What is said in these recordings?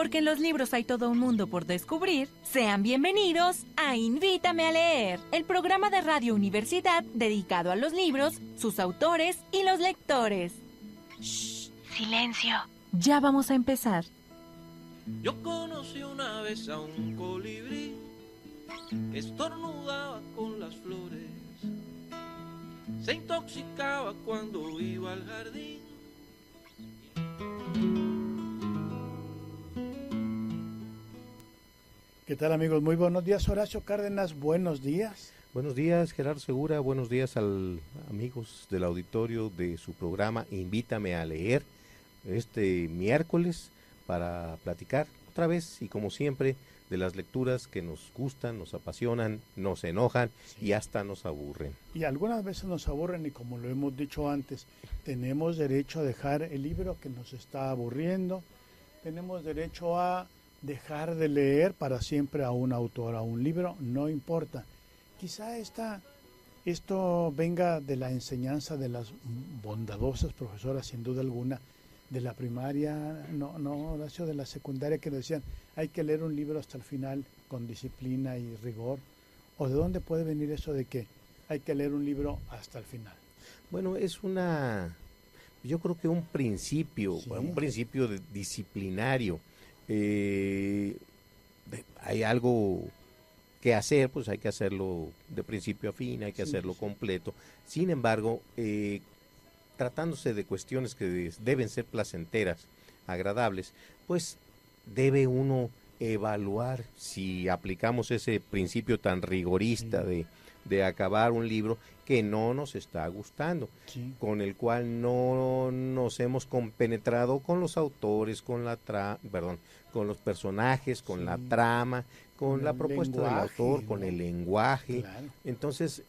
porque en los libros hay todo un mundo por descubrir, sean bienvenidos a Invítame a leer, el programa de Radio Universidad dedicado a los libros, sus autores y los lectores. ¡Shh! ¡Silencio! Ya vamos a empezar. Yo conocí una vez a un colibrí que estornudaba con las flores, se intoxicaba cuando iba al jardín. ¿Qué tal, amigos? Muy buenos días, Horacio Cárdenas, buenos días. Buenos días, Gerardo Segura, buenos días al amigos del auditorio de su programa Invítame a leer este miércoles para platicar otra vez y como siempre de las lecturas que nos gustan, nos apasionan, nos enojan y hasta nos aburren. Y algunas veces nos aburren y como lo hemos dicho antes, tenemos derecho a dejar el libro que nos está aburriendo, tenemos derecho a dejar de leer para siempre a un autor, a un libro, no importa. Quizá esto venga de la enseñanza de las bondadosas profesoras, sin duda alguna, de la primaria, Horacio, de la secundaria, que decían, hay que leer un libro hasta el final con disciplina y rigor. ¿O de dónde puede venir eso de que hay que leer un libro hasta el final? Bueno, yo creo que un principio disciplinario. Hay algo que hacer, pues hay que hacerlo de principio a fin, hay que hacerlo completo. Sin embargo, tratándose de cuestiones que deben ser placenteras, agradables, pues debe uno evaluar si aplicamos ese principio tan rigorista de acabar un libro que no nos está gustando, con el cual no nos hemos compenetrado con los autores, con los personajes, con la trama, con la propuesta del autor, con el lenguaje. Claro. Entonces,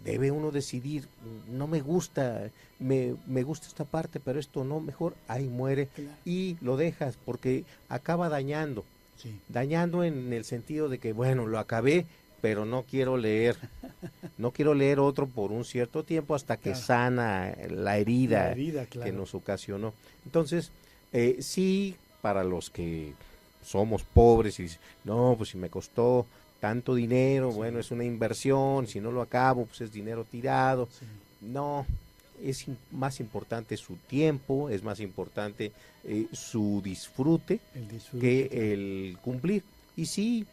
debe uno decidir, no me gusta, me gusta esta parte, pero esto no, mejor ahí muere, y lo dejas porque acaba dañando en el sentido de que, bueno, lo acabé, pero no quiero leer otro por un cierto tiempo hasta que sana la herida que nos ocasionó. Entonces, sí, para los que somos pobres y no, pues si me costó tanto dinero, bueno, es una inversión, si no lo acabo, pues es dinero tirado. No, es más importante su tiempo, es más importante su disfrute que el cumplir. Y sí,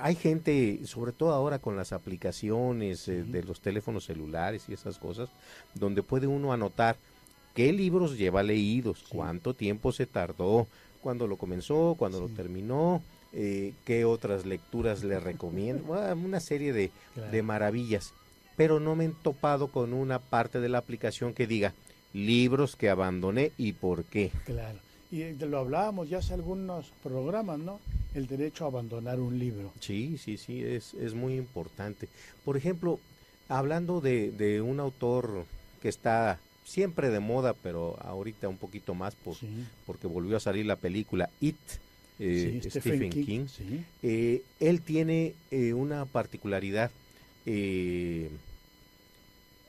hay gente, sobre todo ahora con las aplicaciones de los teléfonos celulares y esas cosas, donde puede uno anotar qué libros lleva leídos, cuánto tiempo se tardó, cuándo lo comenzó, cuándo lo terminó, qué otras lecturas le recomiendo, una serie de maravillas. Pero no me he topado con una parte de la aplicación que diga libros que abandoné y por qué. Claro. Y lo hablábamos ya hace algunos programas, ¿no? El derecho a abandonar un libro. Sí, es muy importante. Por ejemplo, hablando de un autor que está siempre de moda, pero ahorita un poquito más porque volvió a salir la película It, Stephen King. Él tiene una particularidad,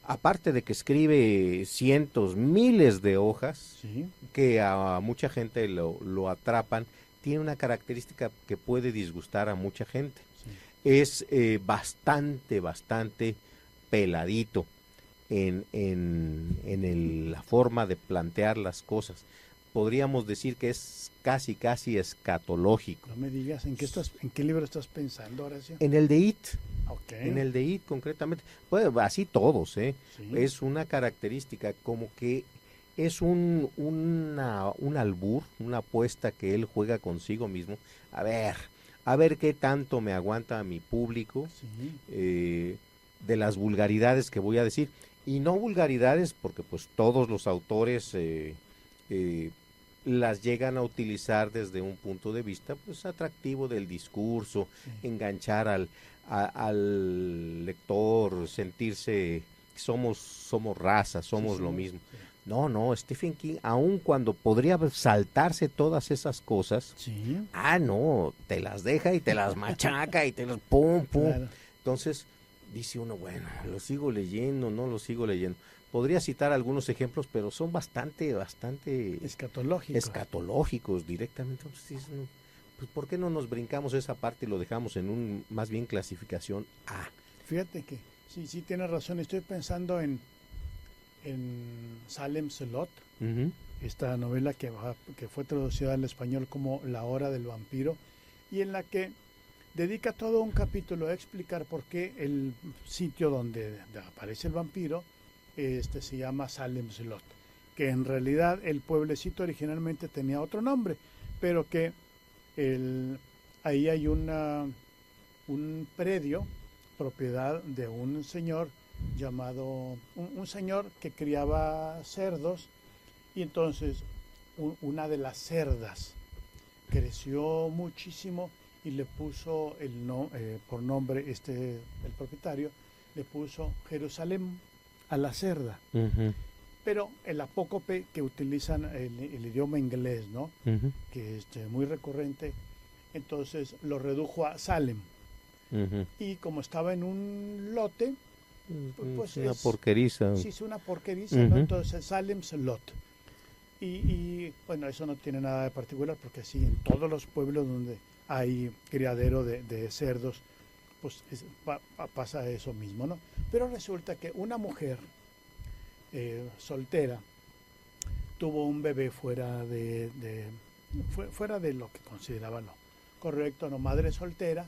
aparte de que escribe cientos, miles de hojas que a mucha gente lo atrapan, tiene una característica que puede disgustar a mucha gente. Es bastante peladito en la forma de plantear las cosas. Podríamos decir que es casi escatológico. No me digas, ¿en qué libro estás pensando, Horacio? En el de It. Okay. En el de It, concretamente. Pues así todos, Es una característica, como que es un albur, una apuesta que él juega consigo mismo. A ver qué tanto me aguanta mi público de las vulgaridades que voy a decir. Y no vulgaridades porque pues todos los autores las llegan a utilizar desde un punto de vista pues atractivo del discurso, enganchar al lector, sentirse somos raza, somos lo mismo. No, Stephen King, aun cuando podría saltarse todas esas cosas, no, te las deja y te las machaca y te las pum. Claro. Entonces, dice uno, bueno, lo sigo leyendo, no lo sigo leyendo. Podría citar algunos ejemplos, pero son bastante escatológicos directamente. Entonces, pues, ¿por qué no nos brincamos esa parte y lo dejamos en un, más bien, clasificación A? Fíjate que sí tienes razón. Estoy pensando en Salem's Lot, esta novela que fue traducida al español como La Hora del Vampiro, y en la que dedica todo un capítulo a explicar por qué el sitio donde aparece el vampiro se llama Salem's Lot, que en realidad el pueblecito originalmente tenía otro nombre, pero que ahí hay un predio, propiedad de un señor llamado, un señor que criaba cerdos, y entonces una de las cerdas creció muchísimo y le puso por nombre, el propietario le puso Jerusalén a la cerda. Pero el apócope que utilizan el idioma inglés, ¿no? Que es muy recurrente, entonces lo redujo a Salem. Y como estaba en un lote, pues una porqueriza. Sí, es una porqueriza, ¿no? Entonces Salem's Lot. Y bueno, eso no tiene nada de particular, porque sí, en todos los pueblos donde hay criadero de cerdos, pues pasa eso mismo, ¿no? Pero resulta que una mujer soltera tuvo un bebé fuera de lo que consideraba lo correcto, no, madre soltera,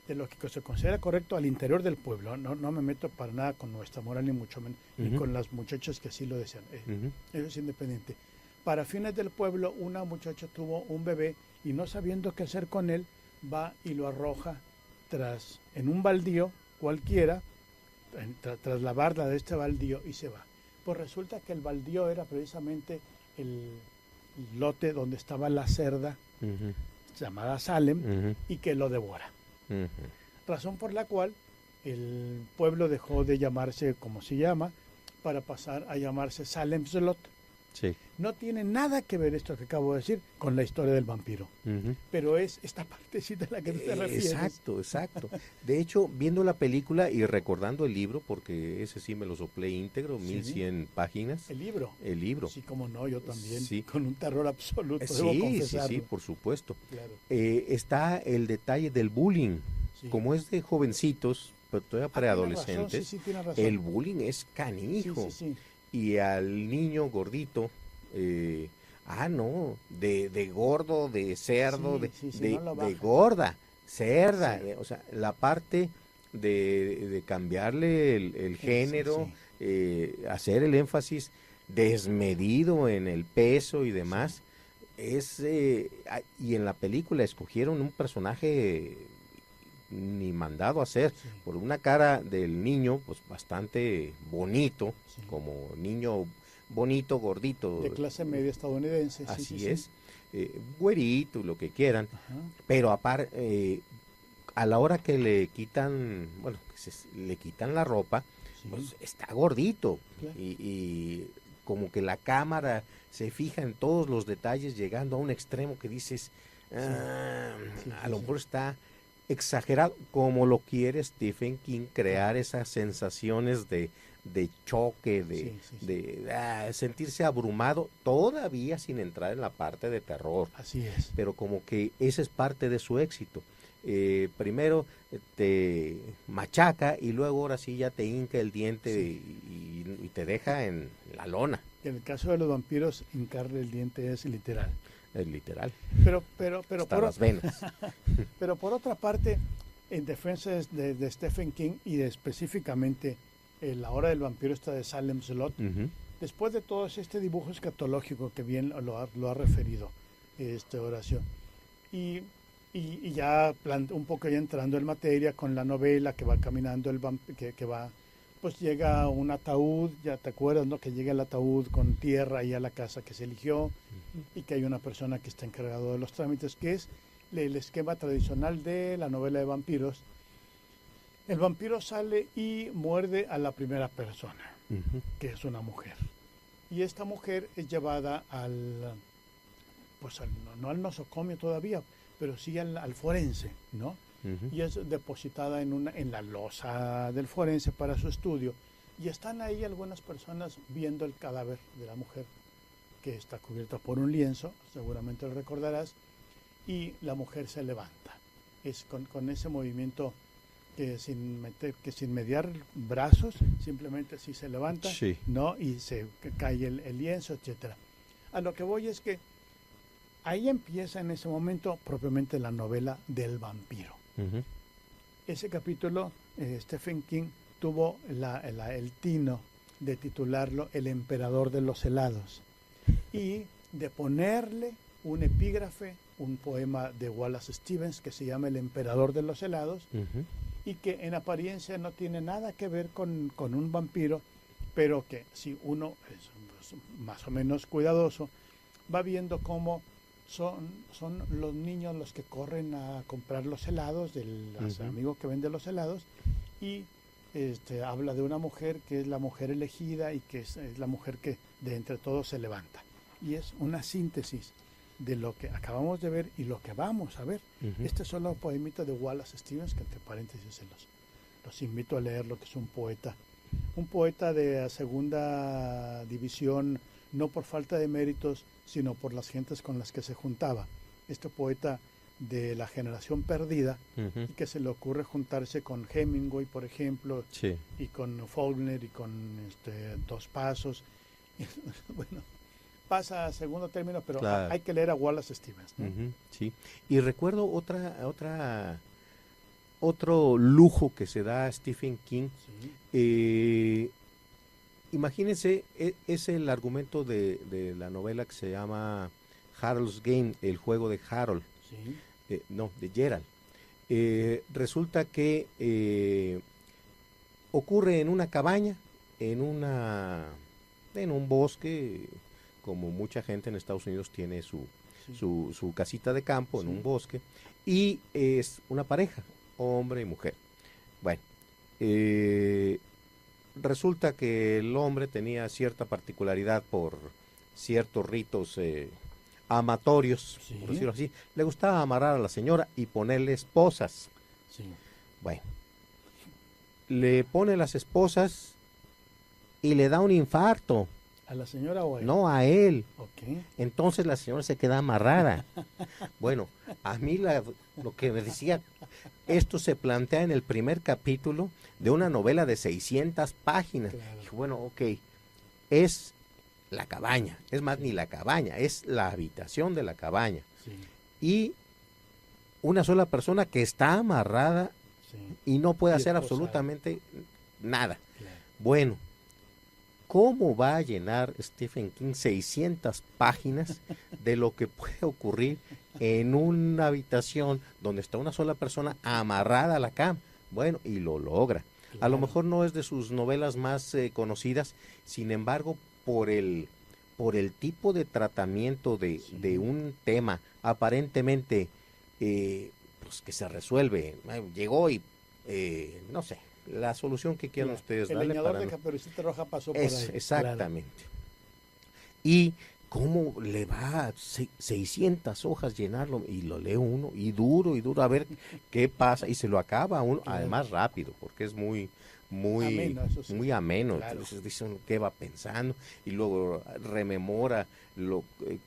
de lo que se considera correcto al interior del pueblo. No me meto para nada con nuestra moral, ni mucho menos, ni con las muchachas que así lo desean. Eso es independiente. Para fines del pueblo, una muchacha tuvo un bebé y, no sabiendo qué hacer con él, va y lo arroja en un baldío cualquiera, tras la barda de este baldío, y se va. Pues resulta que el baldío era precisamente el lote donde estaba la cerda, llamada Salem, y que lo devora. Razón por la cual el pueblo dejó de llamarse como se llama, para pasar a llamarse Salem's Lot. Sí. No tiene nada que ver esto que acabo de decir con la historia del vampiro, pero es esta partecita a la que te refieres. Exacto. De hecho, viendo la película y recordando el libro, porque ese sí me lo soplé íntegro, 1100 páginas. ¿El libro? El libro. Sí, como no, yo también, sí. Con un terror absoluto, debo confesarlo. Sí, por supuesto. Claro. Está el detalle del bullying. Sí. Como es de jovencitos, pero todavía preadolescentes, tiene razón. El bullying es canijo. Sí. Y al niño gordito, de gordo, de cerdo, de gorda, cerda, o sea, la parte de cambiarle el género, hacer el énfasis desmedido en el peso y demás, y en la película escogieron un personaje ni mandado a hacer, por una cara del niño, pues bastante bonito, como niño bonito, gordito. De clase media estadounidense. Así es, güerito, lo que quieran, pero aparte, a la hora que le quitan, le quitan la ropa, pues está gordito, y como que la cámara se fija en todos los detalles, llegando a un extremo que dices, a lo mejor está exagerado, como lo quiere Stephen King, crear esas sensaciones de choque, de sentirse abrumado, todavía sin entrar en la parte de terror. Así es. Pero como que esa es parte de su éxito. Primero te machaca y luego ahora sí ya te hinca el diente y te deja en la lona. En el caso de los vampiros, hincarle el diente es literal. Es literal. Pero hasta las venas. Pero por otra parte, en defensa de Stephen King y específicamente La Hora del Vampiro está de Salem's Lot, después de todo este dibujo escatológico que bien lo ha referido Horacio, y ya un poco ya entrando en materia con la novela que va caminando el vampiro, que va, pues llega un ataúd, ya te acuerdas, ¿no? Que llega el ataúd con tierra ahí a la casa que se eligió, y que hay una persona que está encargado de los trámites, que es el esquema tradicional de la novela de vampiros. El vampiro sale y muerde a la primera persona, que es una mujer. Y esta mujer es llevada no al nosocomio todavía, pero sí al forense, ¿no? Y es depositada en la losa del forense para su estudio. Y están ahí algunas personas viendo el cadáver de la mujer, que está cubierta por un lienzo, seguramente lo recordarás, y la mujer se levanta. Es con ese movimiento que sin mediar brazos, simplemente así se levanta, sí, ¿no? Y se cae el lienzo, etcétera. A lo que voy es que ahí empieza en ese momento propiamente la novela del vampiro. Uh-huh. Ese capítulo, Stephen King tuvo el tino de titularlo El emperador de los helados y de ponerle un epígrafe, un poema de Wallace Stevens que se llama El emperador de los helados, uh-huh, y que en apariencia no tiene nada que ver con un vampiro, pero que si uno es más o menos cuidadoso, va viendo cómo son los niños los que corren a comprar los helados del uh-huh, amigo que vende los helados, y habla de una mujer que es la mujer elegida y que es la mujer que de entre todos se levanta. Y es una síntesis de lo que acabamos de ver y lo que vamos a ver. Uh-huh. Este es solo un poemita de Wallace Stevens, que entre paréntesis los invito a leerlo, que es un poeta de segunda división, no por falta de méritos, sino por las gentes con las que se juntaba. Este poeta de la generación perdida, uh-huh, y que se le ocurre juntarse con Hemingway, por ejemplo, sí, y con Faulkner y con Dos Pasos. Bueno, pasa a segundo término, pero claro, hay que leer a Wallace Stevens, ¿no? Uh-huh, sí. Y recuerdo otro lujo que se da a Stephen King. Sí. Imagínense, es el argumento de la novela que se llama Harold's Game, el juego de Harold. Sí. De Gerald. Resulta que ocurre en una cabaña, en un bosque, como mucha gente en Estados Unidos tiene su casita de campo, sí, en un bosque, y es una pareja, hombre y mujer. Bueno, resulta que el hombre tenía cierta particularidad por ciertos ritos amatorios, sí, por decirlo así. Le gustaba amarrar a la señora y ponerle esposas. Sí. Bueno, le pone las esposas y le da un infarto. ¿A la señora o a él? No, a él. Okay. Entonces la señora se queda amarrada. Bueno, a mí lo que me decía, esto se plantea en el primer capítulo de una novela de 600 páginas. Claro. Y bueno, ok, es la cabaña, es más, ni la cabaña, es la habitación de la cabaña. Sí. Y una sola persona que está amarrada, sí, y no puede hacer absolutamente nada. Claro. Bueno, ¿cómo va a llenar Stephen King 600 páginas de lo que puede ocurrir en una habitación donde está una sola persona amarrada a la cama? Bueno, y lo logra. Claro. A lo mejor no es de sus novelas más conocidas, sin embargo, por el tipo de tratamiento de un tema aparentemente pues que se resuelve. Llegó y no sé, la solución que quieran ustedes darle. El leñador de Caperucita Roja pasó por ahí. Exactamente. Claro. Y cómo le va a 600 hojas llenarlo, y lo lee uno, y duro, a ver qué pasa, y se lo acaba uno, claro, además rápido, porque es muy ameno, eso sí, muy ameno. Claro. Entonces dice uno qué va pensando, y luego rememora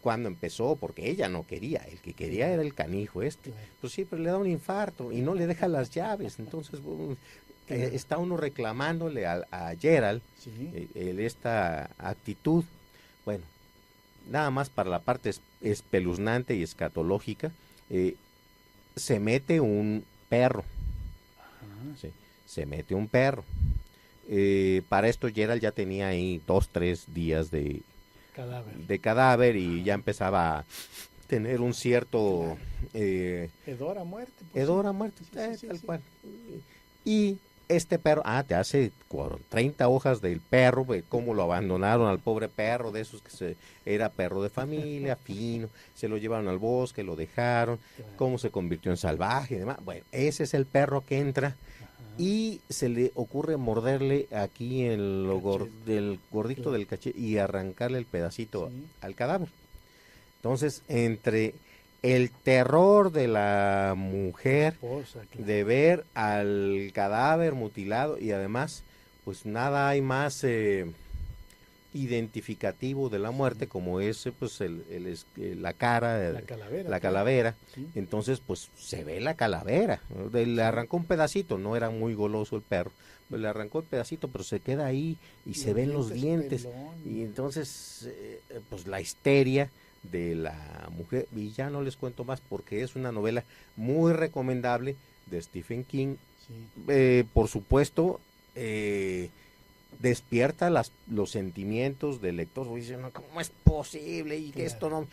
cuando empezó, porque ella no quería, el que quería era el canijo claro, pues sí, pero le da un infarto y no le deja las llaves. Entonces está uno reclamándole a Gerald, sí, esta actitud. Bueno, nada más para la parte espeluznante y escatológica, se mete un perro. Sí, se mete un perro. Para esto Gerald ya tenía ahí 2-3 días de cadáver y ya empezaba a tener un cierto hedor a muerte. Pues, hedor a muerte, sí, tal cual. Y este perro, te hace 30 hojas del perro, cómo lo abandonaron al pobre perro, de esos que era perro de familia, fino, se lo llevaron al bosque, lo dejaron, cómo se convirtió en salvaje y demás. Bueno, ese es el perro que entra y se le ocurre morderle aquí en del gordito del cachete y arrancarle el pedacito al cadáver. Entonces, entre el terror de la mujer de ver al cadáver mutilado y además pues nada hay más identificativo de la muerte como es pues la cara, la calavera. Sí. Entonces pues se ve la calavera, le arrancó un pedacito, no era muy goloso el perro, pues le arrancó el pedacito, pero se queda ahí y se ven los dientes y entonces pues la histeria de la mujer, y ya no les cuento más porque es una novela muy recomendable de Stephen King. Sí. Por supuesto, despierta los sentimientos del lector. Dice, no, ¿cómo es posible? Y que esto no,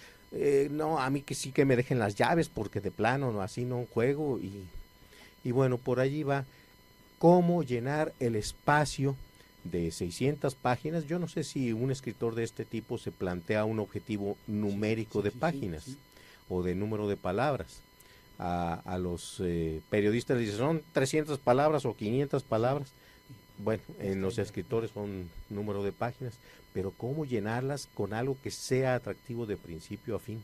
no, a mí que sí que me dejen las llaves porque de plano no, así no juego. Y bueno, por allí va cómo llenar el espacio de 600 páginas. Yo no sé si un escritor de este tipo se plantea un objetivo numérico de páginas o de número de palabras. A los periodistas les dicen, son 300 palabras o 500 palabras. Bueno, en los escritores son número de páginas, pero ¿cómo llenarlas con algo que sea atractivo de principio a fin?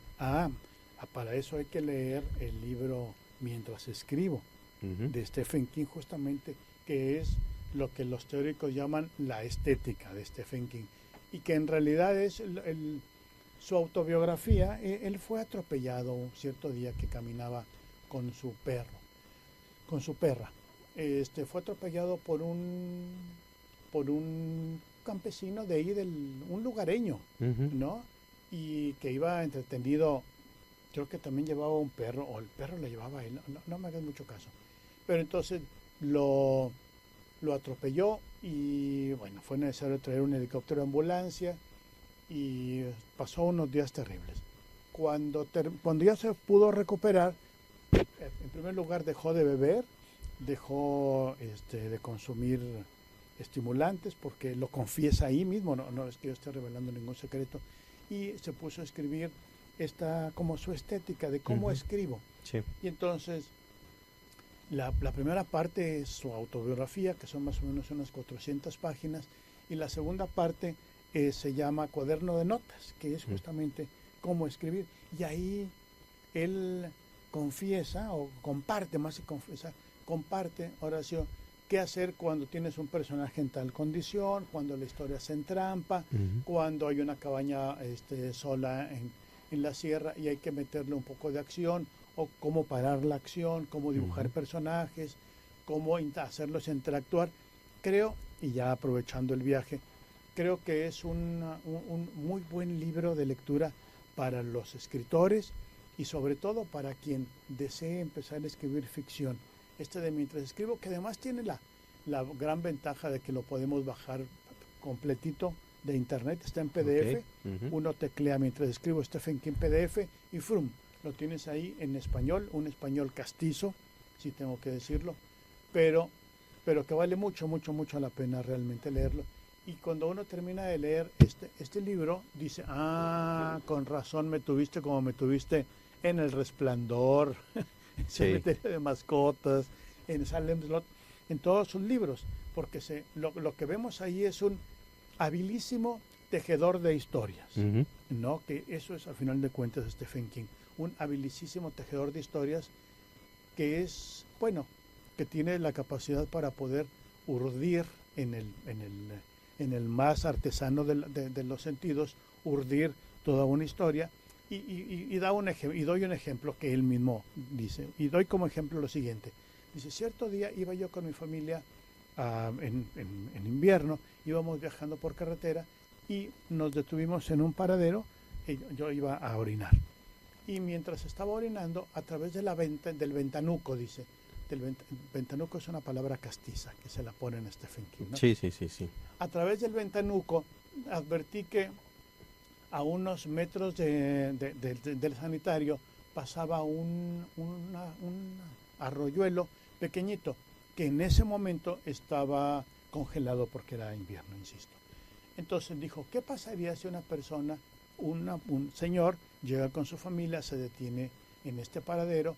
Para eso hay que leer el libro Mientras escribo, de Stephen King, justamente, que es lo que los teóricos llaman la estética de Stephen King, y que en realidad es su autobiografía. Él fue atropellado un cierto día que caminaba con su perra. Fue atropellado por un campesino de ahí, un lugareño, ¿no? Y que iba entretenido, creo que también llevaba un perro, o el perro lo llevaba a él, no me hagas mucho caso. Pero entonces lo atropelló y, bueno, fue necesario traer un helicóptero de ambulancia y pasó unos días terribles. Cuando ya se pudo recuperar, en primer lugar dejó de beber, dejó de consumir estimulantes, porque lo confiesa ahí mismo, no es que yo esté revelando ningún secreto, y se puso a escribir como su estética de cómo escribo. Sí. Y entonces la primera parte es su autobiografía, que son más o menos unas 400 páginas, y la segunda parte se llama Cuaderno de Notas, que es justamente cómo escribir, y ahí él confiesa, o comparte, más que confesar, comparte, Horacio, qué hacer cuando tienes un personaje en tal condición, cuando la historia se entrampa, cuando hay una cabaña sola en la sierra y hay que meterle un poco de acción, o cómo parar la acción, cómo dibujar personajes, cómo hacerlos interactuar. Creo, y ya aprovechando el viaje, creo que es un muy buen libro de lectura para los escritores y sobre todo para quien desee empezar a escribir ficción. De Mientras escribo, que además tiene la gran ventaja de que lo podemos bajar completito de internet, está en PDF, uno teclea Mientras escribo Stephen King PDF y ¡frum! Lo tienes ahí en español, un español castizo, si tengo que decirlo, pero que vale mucho, mucho, mucho la pena realmente leerlo. Y cuando uno termina de leer este libro, dice, con razón me tuviste como me tuviste en El Resplandor, en Cementerio de Mascotas, en Salem Slot, en todos sus libros, porque lo que vemos ahí es un habilísimo tejedor de historias, ¿no? Que eso es, al final de cuentas, Stephen King, un habilísimo tejedor de historias que es, bueno, que tiene la capacidad para poder urdir en el más artesano de los sentidos, urdir toda una historia. Y doy un ejemplo que él mismo dice, y doy como ejemplo lo siguiente. Dice, cierto día iba yo con mi familia en invierno, íbamos viajando por carretera y nos detuvimos en un paradero, y yo iba a orinar. Y mientras estaba orinando, a través de del ventanuco, dice, ventanuco es una palabra castiza que se la pone en Stephen King, ¿no? Sí. A través del ventanuco advertí que a unos metros del sanitario pasaba un arroyuelo pequeñito que en ese momento estaba congelado porque era invierno, insisto. Entonces dijo, ¿qué pasaría si una persona, un señor, llega con su familia, se detiene en este paradero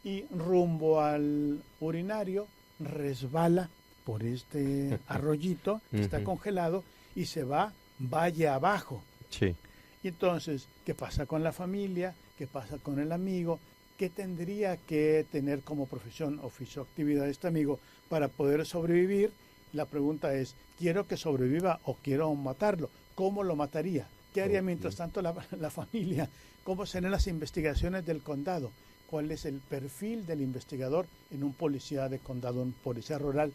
y rumbo al urinario resbala por este arroyito que está congelado y se va valle abajo? Sí. Y entonces, ¿qué pasa con la familia? ¿Qué pasa con el amigo? ¿Qué tendría que tener como profesión, oficio, actividad este amigo para poder sobrevivir? La pregunta es, ¿quiero que sobreviva o quiero matarlo? ¿Cómo lo mataría? ¿Qué haría mientras tanto la familia? ¿Cómo serán las investigaciones del condado? ¿Cuál es el perfil del investigador en un policía de condado, un policía rural?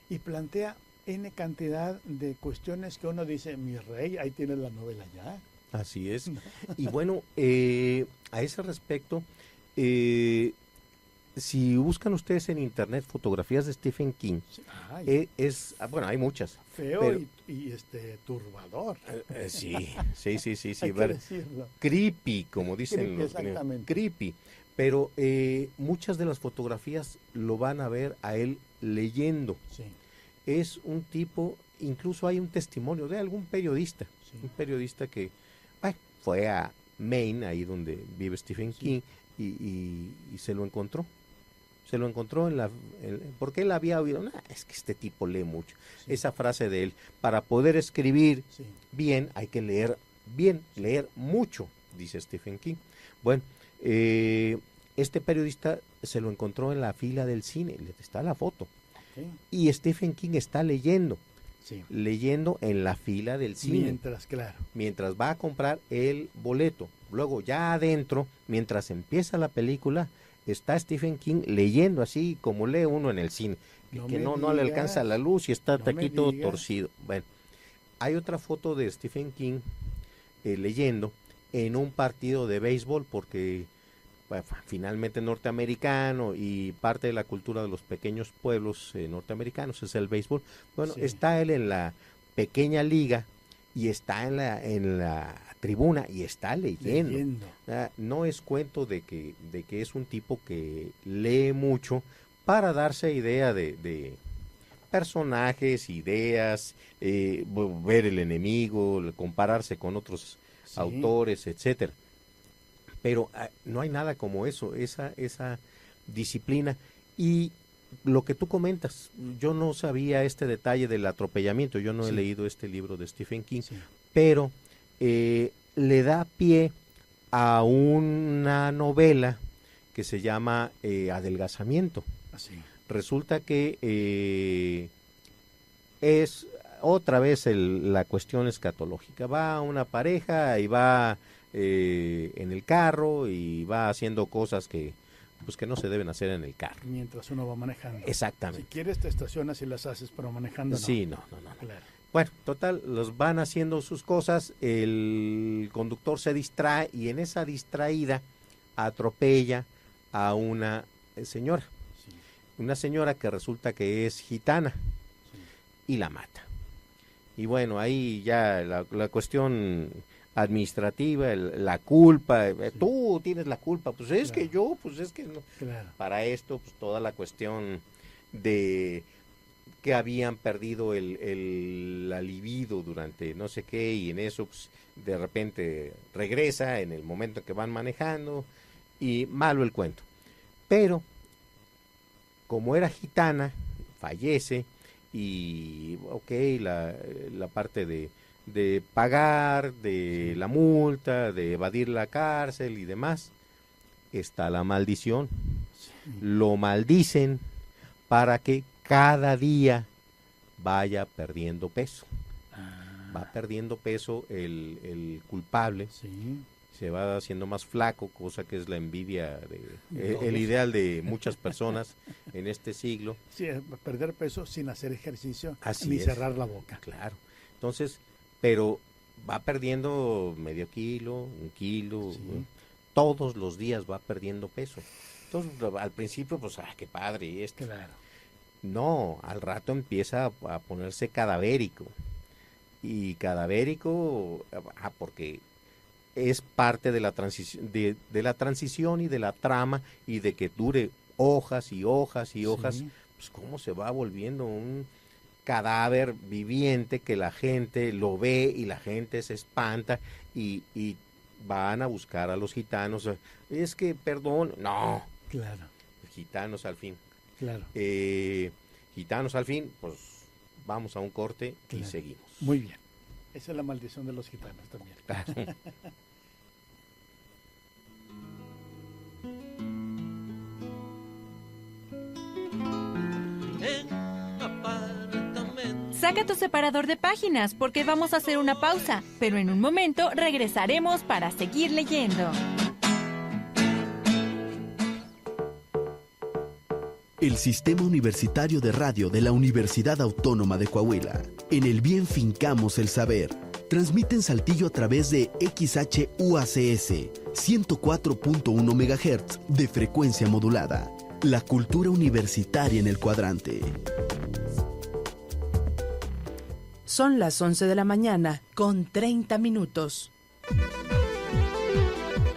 Y plantea N cantidad de cuestiones que uno dice, mi rey, ahí tienes la novela ya. Así es. Y bueno, a ese respecto, si buscan ustedes en internet fotografías de Stephen King, bueno, hay muchas. Feo pero, y turbador. Sí. Hay que decirlo. Creepy, como dicen creepy, los exactamente. Creepy. Pero muchas de las fotografías lo van a ver a él leyendo. Sí. Es un tipo, incluso hay un testimonio de algún periodista, un periodista que fue a Maine, ahí donde vive Stephen King, y se lo encontró. Se lo encontró porque él había oído, es que este tipo lee mucho. Sí. Esa frase de él, para poder escribir bien, hay que leer bien, leer mucho, dice Stephen King. Bueno, este periodista se lo encontró en la fila del cine, está la foto. Okay. Y Stephen King está leyendo en la fila del cine. Mientras va a comprar el boleto. Luego ya adentro, mientras empieza la película, está Stephen King leyendo así como lee uno en el cine, que no le alcanza la luz y está aquí todo torcido. Bueno, hay otra foto de Stephen King leyendo en un partido de béisbol, porque finalmente norteamericano y parte de la cultura de los pequeños pueblos norteamericanos es el béisbol. Bueno, está él en la pequeña liga y está en la tribuna y está leyendo. No es cuento de que es un tipo que lee mucho para darse idea de personajes, ideas, ver el enemigo, compararse con otros autores, etcétera. Pero no hay nada como eso, esa disciplina. Y lo que tú comentas, yo no sabía este detalle del atropellamiento, yo no he leído este libro de Stephen King, pero le da pie a una novela que se llama Adelgazamiento. Resulta que es otra vez la cuestión escatológica. Va una pareja y va en el carro y va haciendo cosas que no se deben hacer en el carro. Mientras uno va manejando. Exactamente. Si quieres te estacionas y las haces, pero manejando no. Sí, no. Claro. Bueno, total, los van haciendo sus cosas, el conductor se distrae y en esa distraída atropella a una señora. Una señora que resulta que es gitana y la mata. Y bueno, ahí ya la cuestión administrativa, la culpa, tú tienes la culpa, pues es que yo, pues es que no. Claro. Para esto, pues toda la cuestión de que habían perdido la libido durante no sé qué, y en eso pues, de repente regresa en el momento en que van manejando, y malo el cuento. Pero, como era gitana, fallece, y la parte de pagar, de la multa, de evadir la cárcel y demás, está la maldición. Lo maldicen para que cada día vaya perdiendo peso. Va perdiendo peso el culpable, se va haciendo más flaco, cosa que es la envidia, el ideal de muchas personas en este siglo. Sí, perder peso sin hacer ejercicio, ni cerrar la boca. Claro. Entonces, pero va perdiendo medio kilo, 1 kilo, todos los días va perdiendo peso. Entonces, al principio, pues, qué padre esto. Claro. No, al rato empieza a ponerse cadavérico. Y cadavérico, porque es parte de la transición, de la transición y de la trama, y de que dure hojas y hojas y hojas, pues cómo se va volviendo un cadáver viviente que la gente lo ve y la gente se espanta y van a buscar a los gitanos. Es que, perdón, no. Claro. Gitanos al fin. Claro. Gitanos al fin, pues vamos a un corte y seguimos. Muy bien. Esa es la maldición de los gitanos también. Claro. En apartamento Saca tu separador de páginas porque vamos a hacer una pausa, pero en un momento regresaremos para seguir leyendo. El Sistema Universitario de Radio de la Universidad Autónoma de Coahuila. En el bien fincamos el saber. Transmite en Saltillo a través de XHUACS 104.1 MHz de frecuencia modulada. La cultura universitaria en el cuadrante. Son las 11 de la mañana con 30 minutos.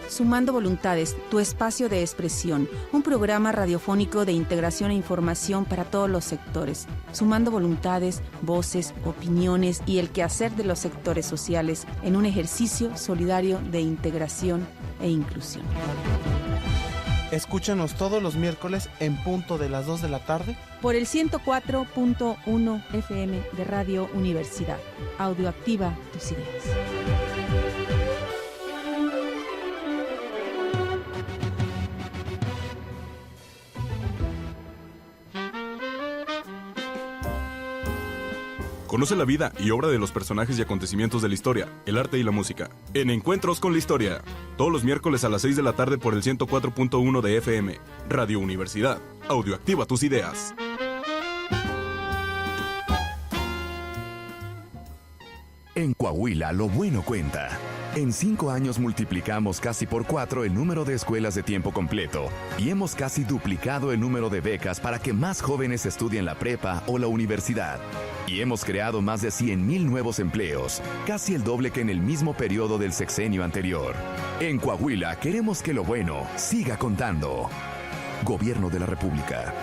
Sumando Voluntades, tu espacio de expresión, un programa radiofónico de integración e información para todos los sectores. Sumando voluntades, voces, opiniones y el quehacer de los sectores sociales en un ejercicio solidario de integración e inclusión. Escúchanos todos los miércoles en punto de las 2 de la tarde por el 104.1 FM de Radio Universidad. Audioactiva tus ideas. Conoce la vida y obra de los personajes y acontecimientos de la historia, el arte y la música. En Encuentros con la Historia. Todos los miércoles a las 6 de la tarde por el 104.1 de FM. Radio Universidad. Audioactiva tus ideas. En Coahuila, lo bueno cuenta. En 5 años multiplicamos casi por 4 el número de escuelas de tiempo completo y hemos casi duplicado el número de becas para que más jóvenes estudien la prepa o la universidad. Y hemos creado más de 100,000 nuevos empleos, casi el doble que en el mismo periodo del sexenio anterior. En Coahuila, queremos que lo bueno siga contando. Gobierno de la República.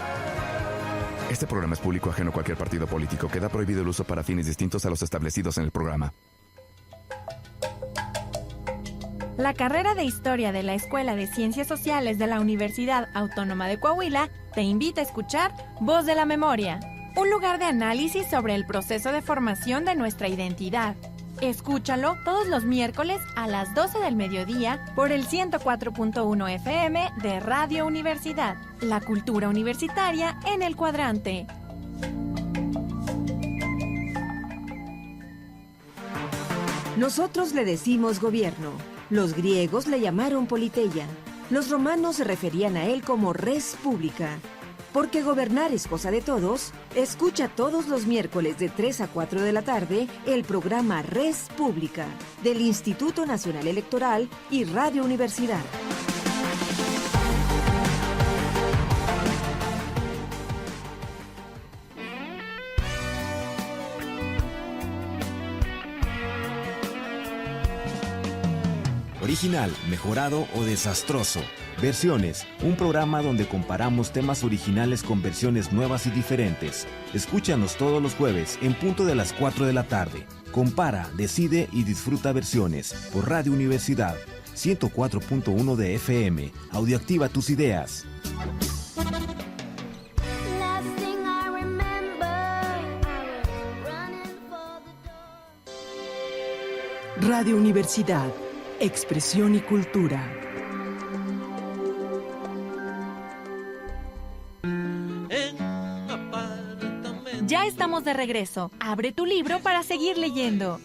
Este programa es público ajeno a cualquier partido político. Queda prohibido el uso para fines distintos a los establecidos en el programa. La carrera de Historia de la Escuela de Ciencias Sociales de la Universidad Autónoma de Coahuila te invita a escuchar Voz de la Memoria, un lugar de análisis sobre el proceso de formación de nuestra identidad. Escúchalo todos los miércoles a las 12 del mediodía por el 104.1 FM de Radio Universidad, la cultura universitaria en el cuadrante. Nosotros le decimos gobierno. Los griegos le llamaron politeia. Los romanos se referían a él como res pública. Porque gobernar es cosa de todos, escucha todos los miércoles de 3 a 4 de la tarde el programa Res Pública del Instituto Nacional Electoral y Radio Universidad. Original, mejorado o desastroso. Versiones, un programa donde comparamos temas originales con versiones nuevas y diferentes. Escúchanos todos los jueves en punto de las 4 de la tarde. Compara, decide y disfruta versiones por Radio Universidad 104.1 de FM. Audioactiva tus ideas. Radio Universidad. Expresión y cultura. Ya estamos de regreso. Abre tu libro para seguir leyendo.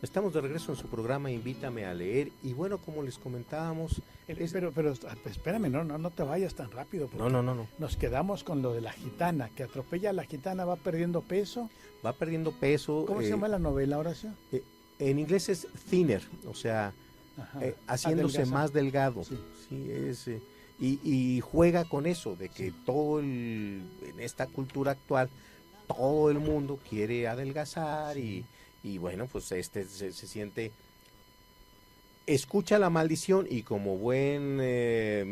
Estamos de regreso en su programa Invítame a leer y bueno, como les comentábamos... Pero espérame, no te vayas tan rápido. No. Nos quedamos con lo de la gitana, que atropella a la gitana, va perdiendo peso. Va perdiendo peso. ¿Cómo se llama la novela, Horacio? En inglés es thinner, o sea, haciéndose más delgado. Sí, es, y juega con eso, de que en esta cultura actual, todo el mundo quiere adelgazar y bueno, pues se siente, escucha la maldición y como buen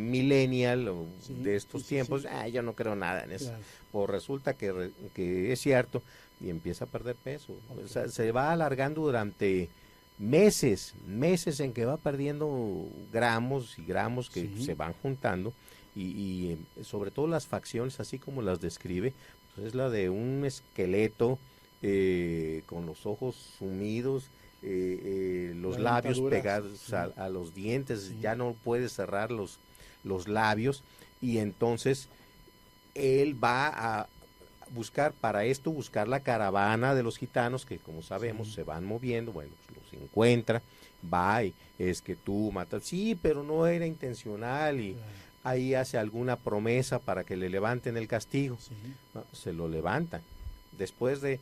millennial de estos tiempos, yo no creo nada en eso. Claro. Pues resulta que es cierto y empieza a perder peso. Okay. O sea, se va alargando durante meses en que va perdiendo gramos y gramos que se van juntando y sobre todo las facciones, así como las describe, pues es la de un esqueleto con los ojos sumidos, los labios pegados a los dientes, ya no puede cerrar los labios, y entonces él va a buscar la caravana de los gitanos, que como sabemos se van moviendo, bueno, pues los encuentra, va y es que tú matas, sí, pero no era intencional, y ahí hace alguna promesa para que le levanten el castigo, no, se lo levantan, después de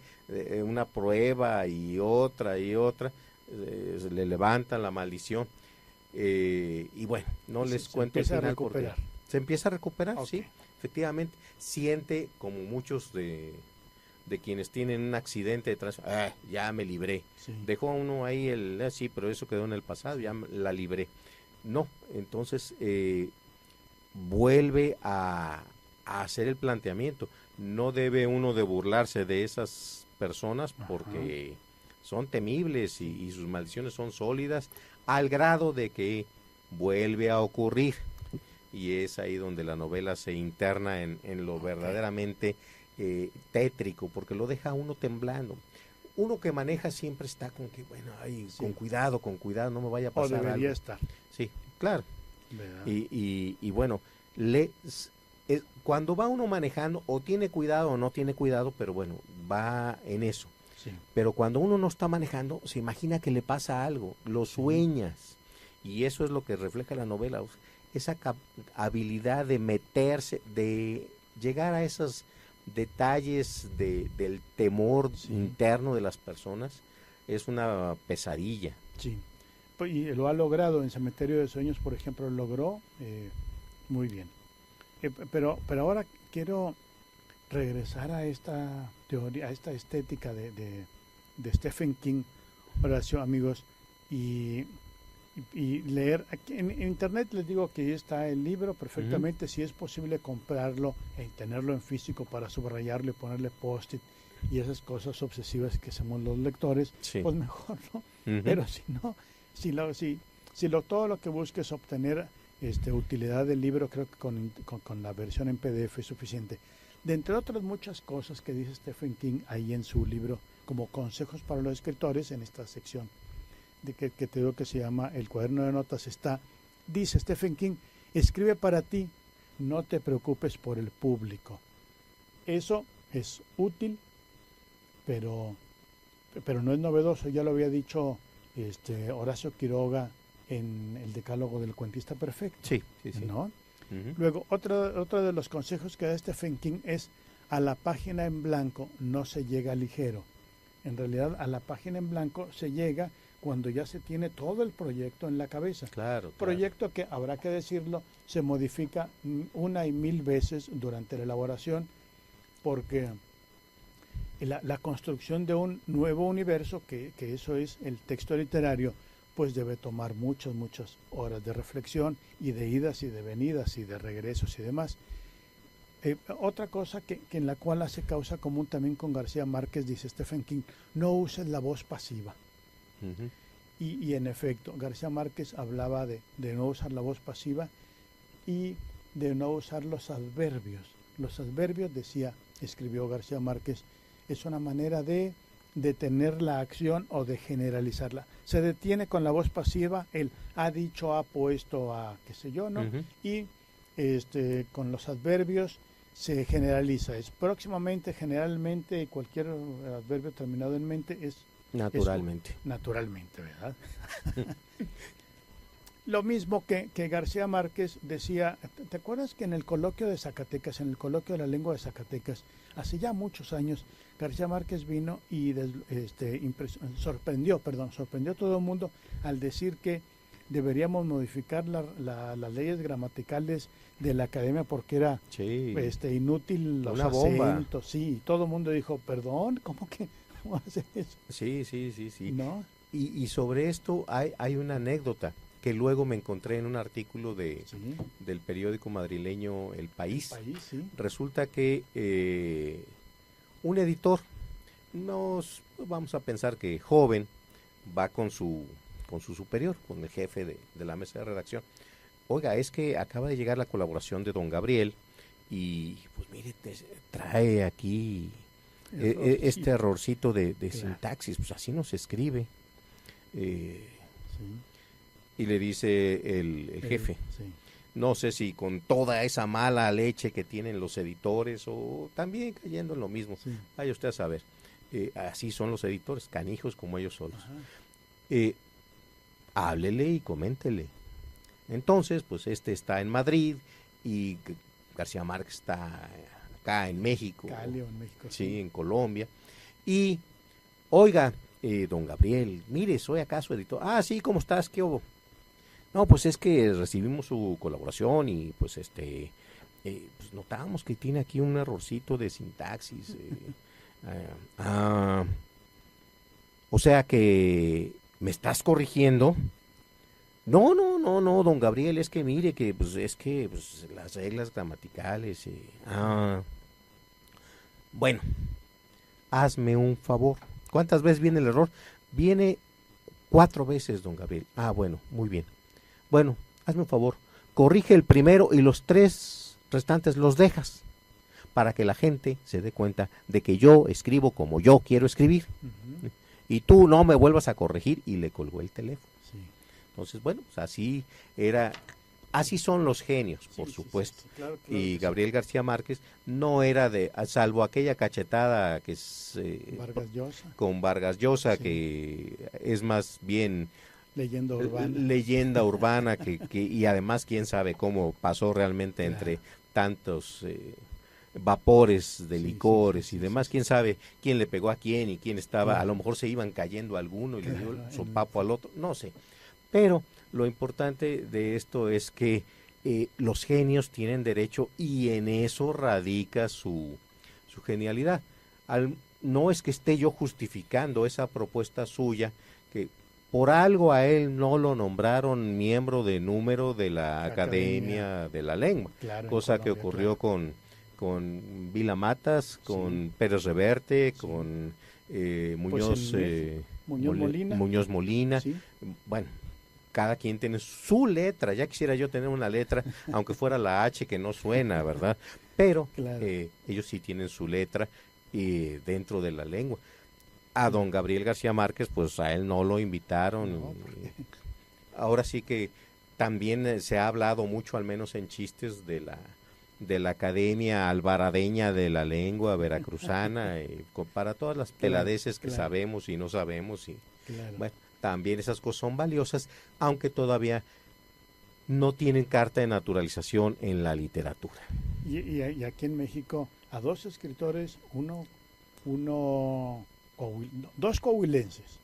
una prueba y otra, le levantan la maldición, y bueno, no les cuento el final porque se empieza a recuperar, sí, efectivamente, siente como muchos de quienes tienen un accidente detrás, ya me libré, dejó a uno ahí sí, pero eso quedó en el pasado, ya la libré, no, entonces vuelve a hacer el planteamiento, no debe uno de burlarse de esas personas porque son temibles y sus maldiciones son sólidas, al grado de que vuelve a ocurrir, y es ahí donde la novela se interna en lo verdaderamente tétrico, porque lo deja uno temblando. Uno que maneja siempre está con que, bueno, con cuidado, no me vaya a pasar algo. O debería estar. Sí, claro. Y bueno, cuando va uno manejando, o tiene cuidado o no tiene cuidado, pero bueno, va en eso. Sí. Pero cuando uno no está manejando, se imagina que le pasa algo, lo sueñas, y eso es lo que refleja la novela, esa habilidad de meterse, de llegar a esos detalles del temor interno de las personas, es una pesadilla. Sí, y lo ha logrado en Cementerio de Sueños, por ejemplo, logró muy bien. Pero ahora quiero regresar a esta teoría, a esta estética de Stephen King, Horacio, amigos, y leer. Aquí en internet les digo que ahí está el libro perfectamente, si es posible comprarlo y tenerlo en físico para subrayarlo y ponerle post-it y esas cosas obsesivas que hacemos los lectores, pues mejor, ¿no? Pero si no, todo lo que busques es obtener utilidad del libro, creo que con la versión en PDF es suficiente. De entre otras muchas cosas que dice Stephen King ahí en su libro como consejos para los escritores, en esta sección de que te digo que se llama El cuaderno de notas, dice Stephen King: escribe para ti, no te preocupes por el público. Eso es útil, pero no es novedoso, ya lo había dicho Horacio Quiroga en el Decálogo del Cuentista Perfecto. Sí. ¿No? Luego, otro de los consejos que da Stephen King es: a la página en blanco no se llega ligero. En realidad, a la página en blanco se llega cuando ya se tiene todo el proyecto en la cabeza. Claro. Proyecto que, habrá que decirlo, se modifica una y mil veces durante la elaboración, porque la construcción de un nuevo universo, que eso es el texto literario, pues debe tomar muchas horas de reflexión y de idas y de venidas y de regresos y demás. Otra cosa que en la cual hace causa común también con García Márquez, dice Stephen King: no uses la voz pasiva. Y en efecto, García Márquez hablaba de no usar la voz pasiva y de no usar los adverbios. Los adverbios, escribió García Márquez, es una manera de detener la acción o de generalizarla. Se detiene con la voz pasiva, él ha dicho, ha puesto, a qué sé yo, ¿no? Y con los adverbios se generaliza. Es próximamente, generalmente, y cualquier adverbio terminado en mente es naturalmente, ¿verdad? Lo mismo que García Márquez decía. ¿Te acuerdas que en el coloquio de Zacatecas, en el coloquio de la lengua de Zacatecas, hace ya muchos años, García Márquez vino y sorprendió a todo el mundo al decir que deberíamos modificar las leyes gramaticales de la academia porque era inútil los acentos? Sí, todo el mundo dijo: perdón, ¿cómo hace eso? Sí. ¿No? Y sobre esto hay una anécdota que luego me encontré en un artículo del periódico madrileño El País. Resulta que un editor, vamos a pensar que joven, va con su superior, con el jefe de la mesa de redacción. Oiga, es que acaba de llegar la colaboración de don Gabriel y pues mire, trae aquí este errorcito de sintaxis, pues así no se escribe. Y le dice el jefe, no sé si con toda esa mala leche que tienen los editores o también cayendo en lo mismo, vaya usted a saber, así son los editores, canijos como ellos solos. Háblele y coméntele. Entonces, pues está en Madrid y García Márquez está acá en México. Cali, en México. Sí, en Colombia. Y, oiga, don Gabriel, mire, soy acá su editor. Ah, sí, ¿cómo estás? ¿Qué hubo? No, pues es que recibimos su colaboración y pues pues notamos que tiene aquí un errorcito de sintaxis. O sea que me estás corrigiendo. No, don Gabriel, es que mire que pues las reglas gramaticales. Bueno, hazme un favor. ¿Cuántas veces viene el error? Viene 4 veces, don Gabriel. Ah, bueno, muy bien. Bueno, hazme un favor, corrige el primero y los 3 restantes los dejas para que la gente se dé cuenta de que yo escribo como yo quiero escribir. Y tú no me vuelvas a corregir, y le colgó el teléfono. Entonces, bueno, pues así son los genios, por supuesto. Claro, y Gabriel García Márquez no era salvo aquella cachetada que es con Vargas Llosa, que es más bien leyenda urbana y además quién sabe cómo pasó realmente entre tantos vapores de licores y demás, quién sabe quién le pegó a quién y quién estaba, a lo mejor se iban cayendo alguno y le dio el sopapo al otro, no sé, pero lo importante de esto es que los genios tienen derecho y en eso radica su genialidad. No es que esté yo justificando esa propuesta suya, que por algo a él no lo nombraron miembro de número de la Academia de la Lengua, cosa que ocurrió con Vila Matas, con Pérez Reverte, con Muñoz Molina. Bueno, cada quien tiene su letra. Ya quisiera yo tener una letra, aunque fuera la H, que no suena, ¿verdad? Pero ellos sí tienen su letra dentro de la lengua. A don Gabriel García Márquez, pues a él no lo invitaron. Ahora sí que también se ha hablado mucho, al menos en chistes, de la Academia Alvaradeña de la Lengua Veracruzana, para todas las peladeces que sabemos y no sabemos. Bueno, también esas cosas son valiosas, aunque todavía no tienen carta de naturalización en la literatura. Y aquí en México, a 2 escritores, dos coahuilenses,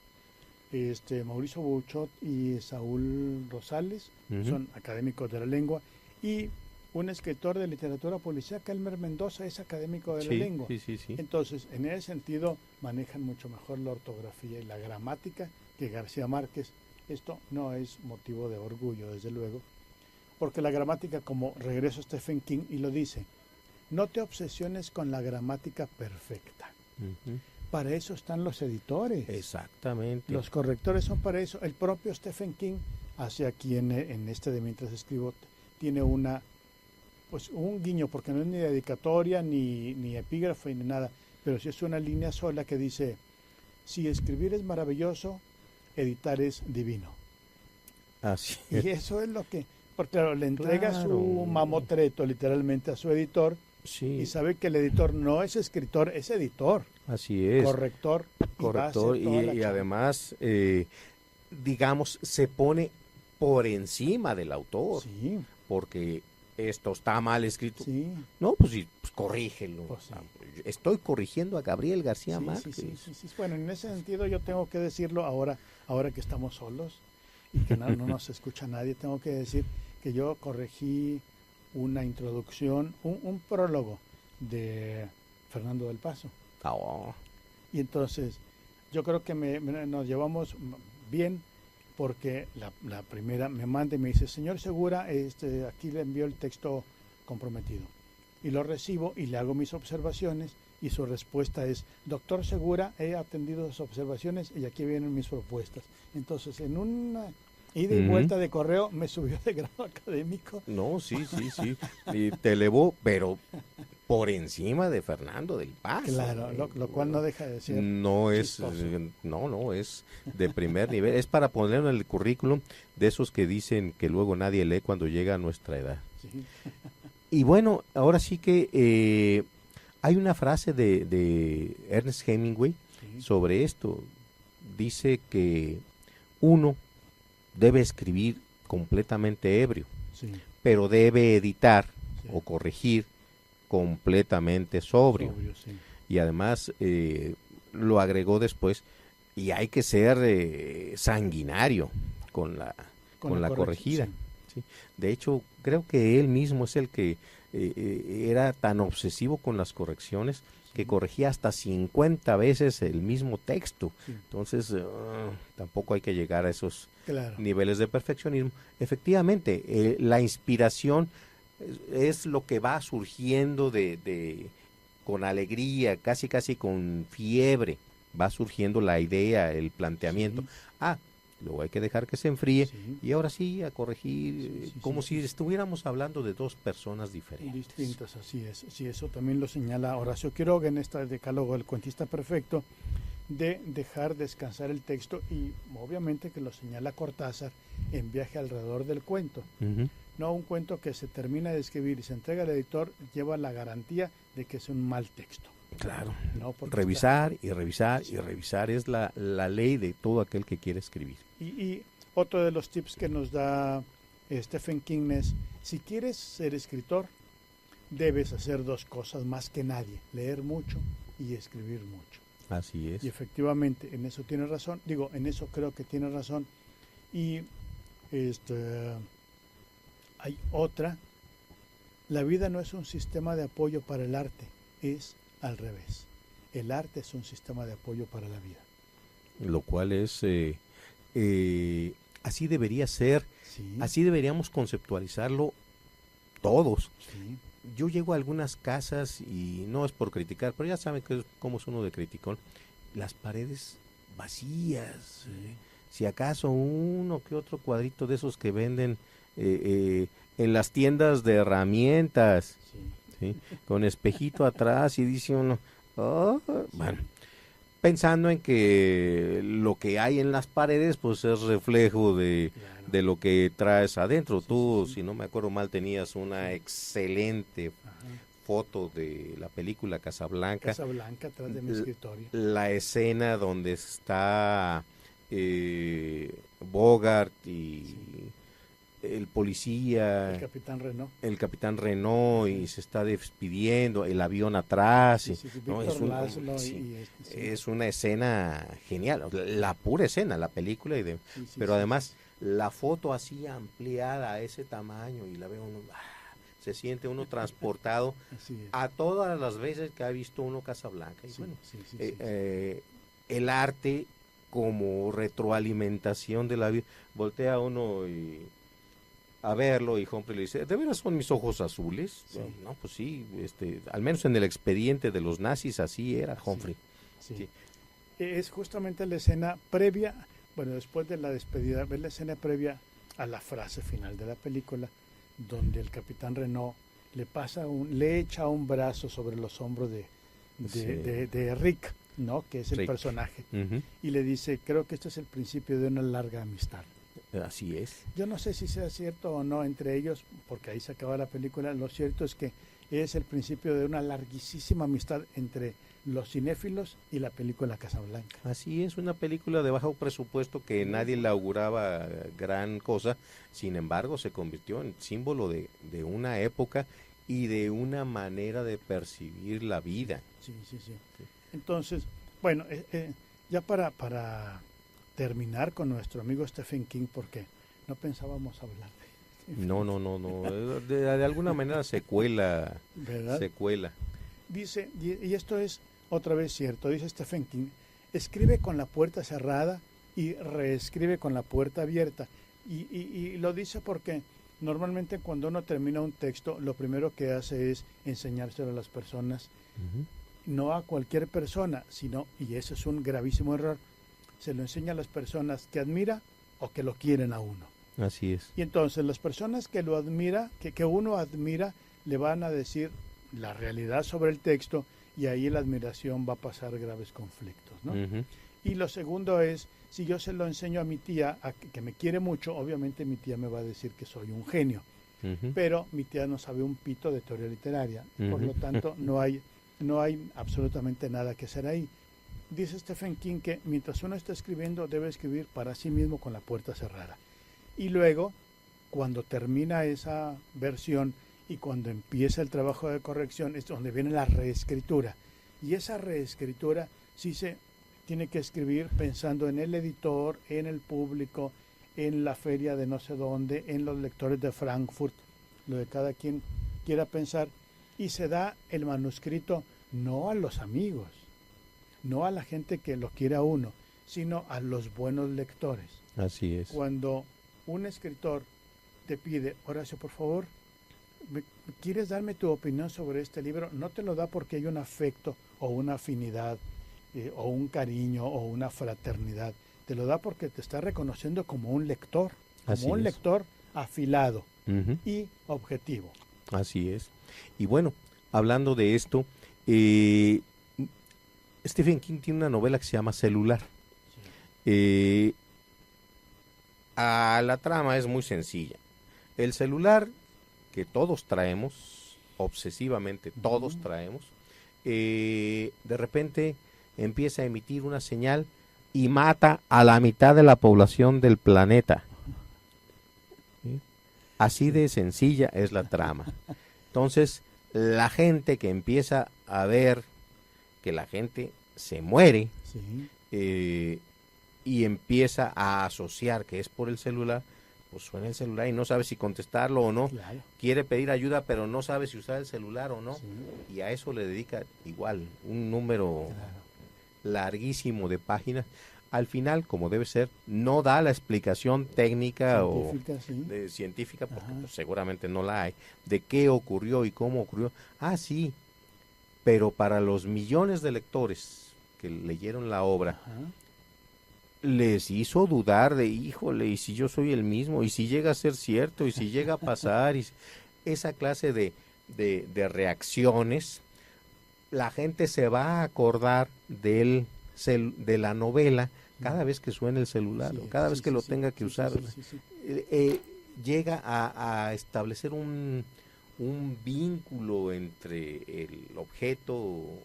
Mauricio Buchot y Saúl Rosales, son académicos de la lengua, y un escritor de literatura policíaca, Elmer Mendoza, es académico de la lengua. Entonces, en ese sentido, manejan mucho mejor la ortografía y la gramática que García Márquez. Esto no es motivo de orgullo, desde luego, porque la gramática, como regreso a Stephen King y lo dice, no te obsesiones con la gramática perfecta. Para eso están los editores. Exactamente. Los correctores son para eso. El propio Stephen King hace aquí en de Mientras Escribo, tiene un guiño, porque no es ni dedicatoria, ni epígrafe, ni nada, pero sí es una línea sola que dice: si escribir es maravilloso, editar es divino. Así es. Y eso es lo que, porque le entrega su mamotreto literalmente a su editor, y sabe que el editor no es escritor, es editor. Así es. Corrector. Y además, digamos, se pone por encima del autor. Sí. Porque esto está mal escrito. Sí. No, pues corrígelo. Estoy corrigiendo a Gabriel García Márquez. Sí. Bueno, en ese sentido yo tengo que decirlo ahora que estamos solos y que no nos escucha nadie, tengo que decir que yo corregí una introducción, un prólogo de Fernando del Paso. Y entonces yo creo que nos llevamos bien, porque la primera me manda y me dice: señor Segura, aquí le envío el texto comprometido, y lo recibo y le hago mis observaciones, y su respuesta es: doctor Segura, he atendido sus observaciones y aquí vienen mis propuestas. Entonces, en Ida y vuelta de correo me subió de grado académico. No, sí. Y te elevó, pero por encima de Fernando del Paso. Claro, lo cual no deja de ser no es de primer nivel. Es para ponerlo en el currículum de esos que dicen que luego nadie lee cuando llega a nuestra edad. Sí. Y bueno, ahora sí que hay una frase de Ernest Hemingway sobre esto. Dice que uno debe escribir completamente ebrio, pero debe editar o corregir completamente sobrio. Y además lo agregó después, y hay que ser sanguinario con la corregida. Sí. De hecho, creo que él mismo es el que era tan obsesivo con las correcciones que corregía hasta 50 veces el mismo texto. Entonces, tampoco hay que llegar a esos niveles de perfeccionismo. Efectivamente, la inspiración es lo que va surgiendo con alegría, casi con fiebre, va surgiendo la idea, el planteamiento. Luego hay que dejar que se enfríe y ahora sí a corregir, como si estuviéramos hablando de dos personas diferentes. Distintas, así es. Sí, eso también lo señala Horacio Quiroga en este decálogo del cuentista perfecto, de dejar descansar el texto, y obviamente que lo señala Cortázar en Viaje alrededor del cuento. No, un cuento que se termina de escribir y se entrega al editor lleva la garantía de que es un mal texto. Claro, revisar y revisar y revisar es la ley de todo aquel que quiere escribir. Y otro de los tips que nos da Stephen King es, si quieres ser escritor, debes hacer dos cosas más que nadie: leer mucho y escribir mucho. Así es. Y efectivamente, en eso tiene razón. En eso creo que tiene razón. Y hay otra. La vida no es un sistema de apoyo para el arte, es al revés. El arte es un sistema de apoyo para la vida. Lo cual es, así debería ser, así deberíamos conceptualizarlo todos. Yo llego a algunas casas y no es por criticar, pero ya saben cómo es uno de criticón, las paredes vacías, si acaso uno que otro cuadrito de esos que venden en las tiendas de herramientas, ¿sí? Con espejito atrás, y dice uno, bueno, pensando en que lo que hay en las paredes pues es reflejo de lo que traes adentro. Tú, si no me acuerdo mal, tenías una excelente foto de la película Casablanca. Casablanca, atrás de mi escritorio. La escena donde está Bogart y el policía, el capitán Renault, y se está despidiendo, el avión atrás, es una escena genial, la pura escena, la película, pero además la foto así ampliada a ese tamaño, y la ve uno, se siente uno transportado a todas las veces que ha visto uno Casablanca. El arte como retroalimentación de la vida, voltea uno a verlo, y Humphrey le dice, ¿de veras son mis ojos azules? No, pues sí, al menos en el expediente de los nazis así era Humphrey. Es justamente la escena previa, después de la despedida, ves la escena previa a la frase final de la película, donde el capitán Renault le echa un brazo sobre los hombros de Rick, ¿no? Que es el personaje, y le dice, creo que este es el principio de una larga amistad. Así es. Yo no sé si sea cierto o no entre ellos, porque ahí se acaba la película. Lo cierto es que es el principio de una larguísima amistad entre los cinéfilos y la película Casablanca. Así es, una película de bajo presupuesto que nadie le auguraba gran cosa, sin embargo se convirtió en símbolo de una época y de una manera de percibir la vida. Sí. Entonces, ya para terminar con nuestro amigo Stephen King, porque no pensábamos hablar de No, de alguna manera se cuela, ¿verdad? Se cuela. Dice, y esto es otra vez cierto, dice Stephen King, escribe con la puerta cerrada y reescribe con la puerta abierta, y lo dice porque normalmente cuando uno termina un texto, lo primero que hace es enseñárselo a las personas, no a cualquier persona, sino, y eso es un gravísimo error, se lo enseña a las personas que admira o que lo quieren a uno. Así es. Y entonces las personas que lo admira, que uno admira, le van a decir la realidad sobre el texto, y ahí la admiración va a pasar graves conflictos, ¿no? Y lo segundo es, si yo se lo enseño a mi tía, que me quiere mucho, obviamente mi tía me va a decir que soy un genio, pero mi tía no sabe un pito de teoría literaria, por lo tanto no hay absolutamente nada que hacer ahí. Dice Stephen King que mientras uno está escribiendo, debe escribir para sí mismo con la puerta cerrada. Y luego, cuando termina esa versión y cuando empieza el trabajo de corrección, es donde viene la reescritura. Y esa reescritura sí se tiene que escribir pensando en el editor, en el público, en la feria de no sé dónde, en los lectores de Frankfurt, lo de cada quien quiera pensar. Y se da el manuscrito no a los amigos, no a la gente que lo quiere a uno, sino a los buenos lectores. Así es. Cuando un escritor te pide, Horacio, por favor, ¿quieres darme tu opinión sobre este libro? No te lo da porque hay un afecto o una afinidad o un cariño o una fraternidad. Te lo da porque te está reconociendo como un lector, lector afilado y objetivo. Así es. Y bueno, hablando de esto, Stephen King tiene una novela que se llama Celular. La trama es muy sencilla. El celular que todos traemos, obsesivamente todos traemos, de repente empieza a emitir una señal y mata a la mitad de la población del planeta. ¿Sí? Así de sencilla es la trama. Entonces, la gente que empieza a ver que la gente se muere, y empieza a asociar que es por el celular, pues suena el celular y no sabe si contestarlo o no. Claro. Quiere pedir ayuda, pero no sabe si usar el celular o no. Y a eso le dedica igual un número larguísimo de páginas. Al final, como debe ser, no da la explicación técnica científica, porque pues, seguramente no la hay, de qué ocurrió y cómo ocurrió. Sí, pero para los millones de lectores que leyeron la obra, les hizo dudar de, híjole, y si yo soy el mismo, y si llega a ser cierto, y si llega a pasar, y esa clase de reacciones, la gente se va a acordar de la novela cada vez que suene el celular, cada vez que lo tenga que usar. Llega a establecer un vínculo entre el objeto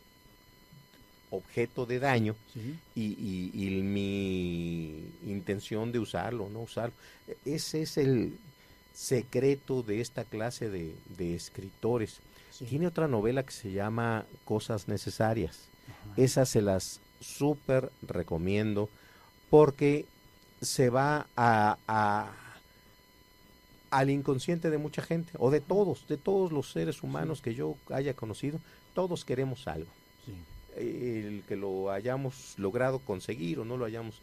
de daño y mi intención de usarlo, no usarlo. Ese es el secreto de esta clase de escritores. Tiene otra novela que se llama Cosas Necesarias. Esas se las súper recomiendo porque se va al inconsciente de mucha gente, o de todos los seres humanos que yo haya conocido. Todos queremos algo. El que lo hayamos logrado conseguir o no lo hayamos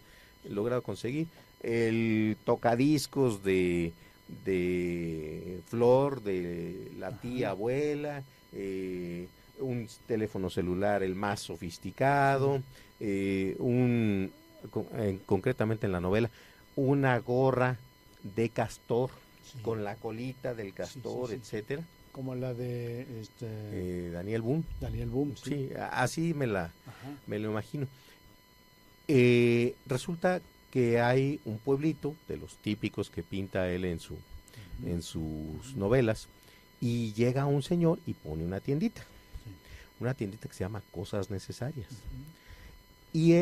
logrado conseguir, el tocadiscos de Flor, de la tía abuela, un teléfono celular el más sofisticado, concretamente en la novela, una gorra de castor con la colita del castor, etcétera. Como la de Daniel Boone. Daniel Boone, sí. Así me lo imagino. Resulta que hay un pueblito de los típicos que pinta él en sus novelas, y llega un señor y pone una tiendita que se llama Cosas Necesarias. Y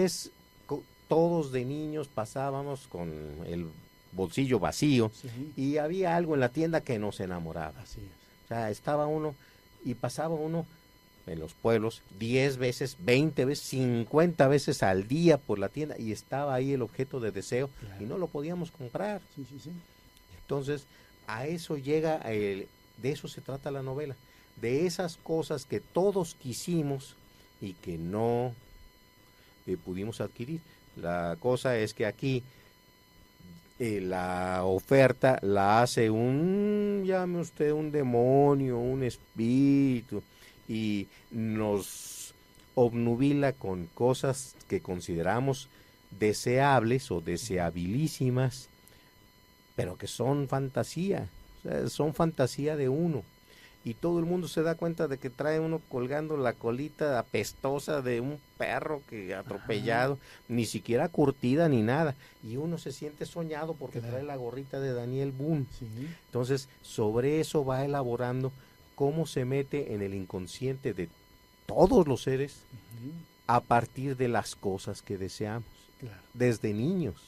todos de niños pasábamos con el bolsillo vacío, y había algo en la tienda que nos enamoraba. Así es. O sea, estaba uno y pasaba uno en los pueblos 10 veces, 20 veces, 50 veces al día por la tienda, y estaba ahí el objeto de deseo, y no lo podíamos comprar. Entonces, a eso llega, de eso se trata la novela, de esas cosas que todos quisimos y que no pudimos adquirir. La cosa es que aquí la oferta la hace llame usted un demonio, un espíritu, y nos obnubila con cosas que consideramos deseables o deseabilísimas, pero que son fantasía, o sea, son fantasía de uno. Y todo el mundo se da cuenta de que trae uno colgando la colita apestosa de un perro que atropellado, ni siquiera curtida ni nada. Y uno se siente soñado porque trae la gorrita de Daniel Boone. Sí. Entonces, sobre eso va elaborando cómo se mete en el inconsciente de todos los seres a partir de las cosas que deseamos, desde niños.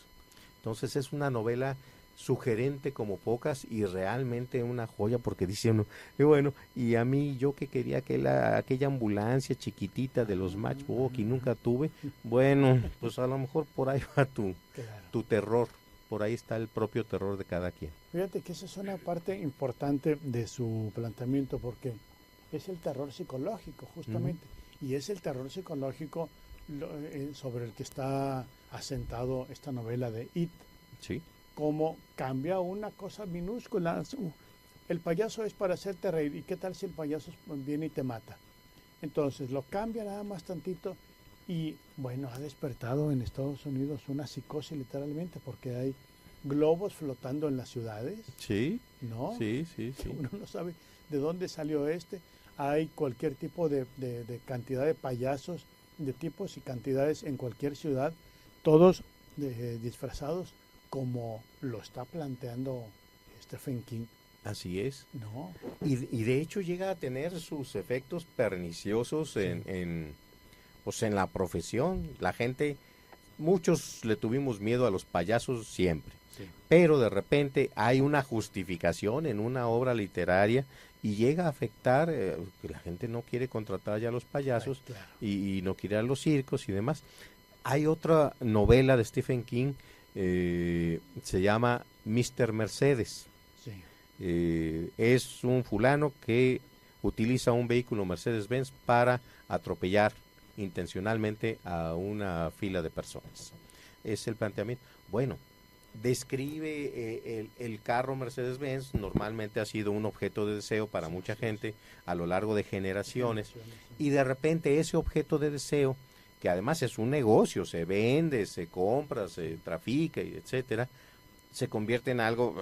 Entonces, es una novela sugerente como pocas y realmente una joya, porque dice uno, y bueno, y a mí yo que quería aquella ambulancia chiquitita de los Matchbox y nunca tuve, bueno, pues a lo mejor por ahí va tu terror, por ahí está el propio terror de cada quien. Fíjate que esa es una parte importante de su planteamiento, porque es el terror psicológico justamente, y es el terror psicológico sobre el que está asentado esta novela de It. Sí. Cómo cambia una cosa minúscula. El payaso es para hacerte reír. ¿Y qué tal si el payaso viene y te mata? Entonces lo cambia nada más tantito y bueno, ha despertado en Estados Unidos una psicosis literalmente, porque hay globos flotando en las ciudades. Sí. ¿No? Sí. Uno no sabe de dónde salió Hay cualquier tipo de cantidad de payasos, de tipos y cantidades en cualquier ciudad, todos disfrazados como lo está planteando Stephen King. Así es. ¿No? Y de hecho llega a tener sus efectos perniciosos en la profesión. La gente, muchos le tuvimos miedo a los payasos siempre, pero de repente hay una justificación en una obra literaria y llega a afectar que la gente no quiere contratar ya a los payasos. Claro. y no quiere a los circos y demás. Hay otra novela de Stephen King, se llama Mr. Mercedes. Sí. Es un fulano que utiliza un vehículo Mercedes-Benz para atropellar intencionalmente a una fila de personas. Es el planteamiento. Bueno, describe el carro Mercedes-Benz, normalmente ha sido un objeto de deseo para mucha gente a lo largo de generaciones, y de repente ese objeto de deseo, que además es un negocio, se vende, se compra, se trafica, etcétera, se convierte en algo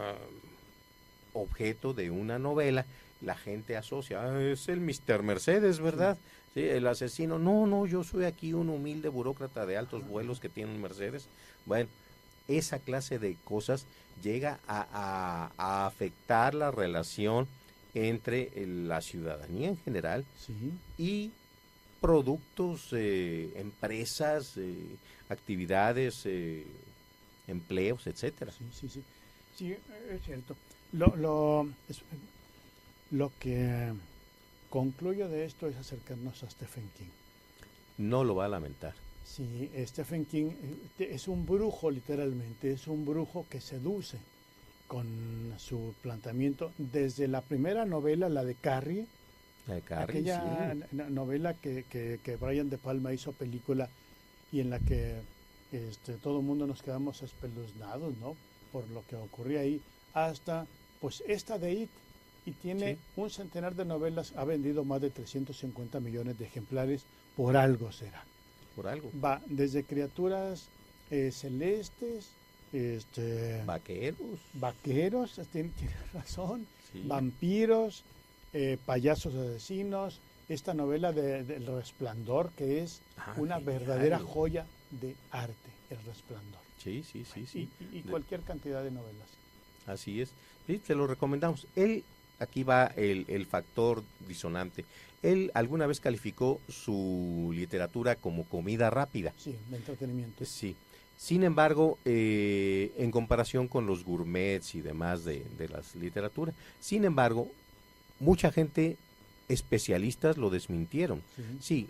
objeto de una novela. La gente asocia, es el Mr. Mercedes, ¿verdad? Sí, el asesino, no, yo soy aquí un humilde burócrata de altos vuelos que tiene un Mercedes. Bueno, esa clase de cosas llega a afectar la relación entre la ciudadanía en general y productos, empresas, actividades, empleos, etcétera. Sí, es cierto. Lo que concluyo de esto es acercarnos a Stephen King. No lo va a lamentar. Sí, Stephen King es un brujo, literalmente, es un brujo que seduce con su planteamiento desde la primera novela, la de Carrie. Aquella novela que Brian De Palma hizo película y en la que todo el mundo nos quedamos espeluznados, ¿no? Por lo que ocurría ahí, hasta pues esta de It, y tiene un centenar de novelas, ha vendido más de 350 millones de ejemplares, por algo será. Por algo. Va desde criaturas celestes, vaqueros, tiene razón, vampiros, payasos asesinos, esta novela del Resplandor, que es una verdadera joya de arte, El Resplandor. Sí. Y cualquier cantidad de novelas. Así es. Sí, te lo recomendamos. Aquí va el factor disonante. Él alguna vez calificó su literatura como comida rápida. Sí, de entretenimiento. Sí. Sin embargo, en comparación con los gourmets y demás de las literaturas, sin embargo, mucha gente, especialistas, lo desmintieron. Sí,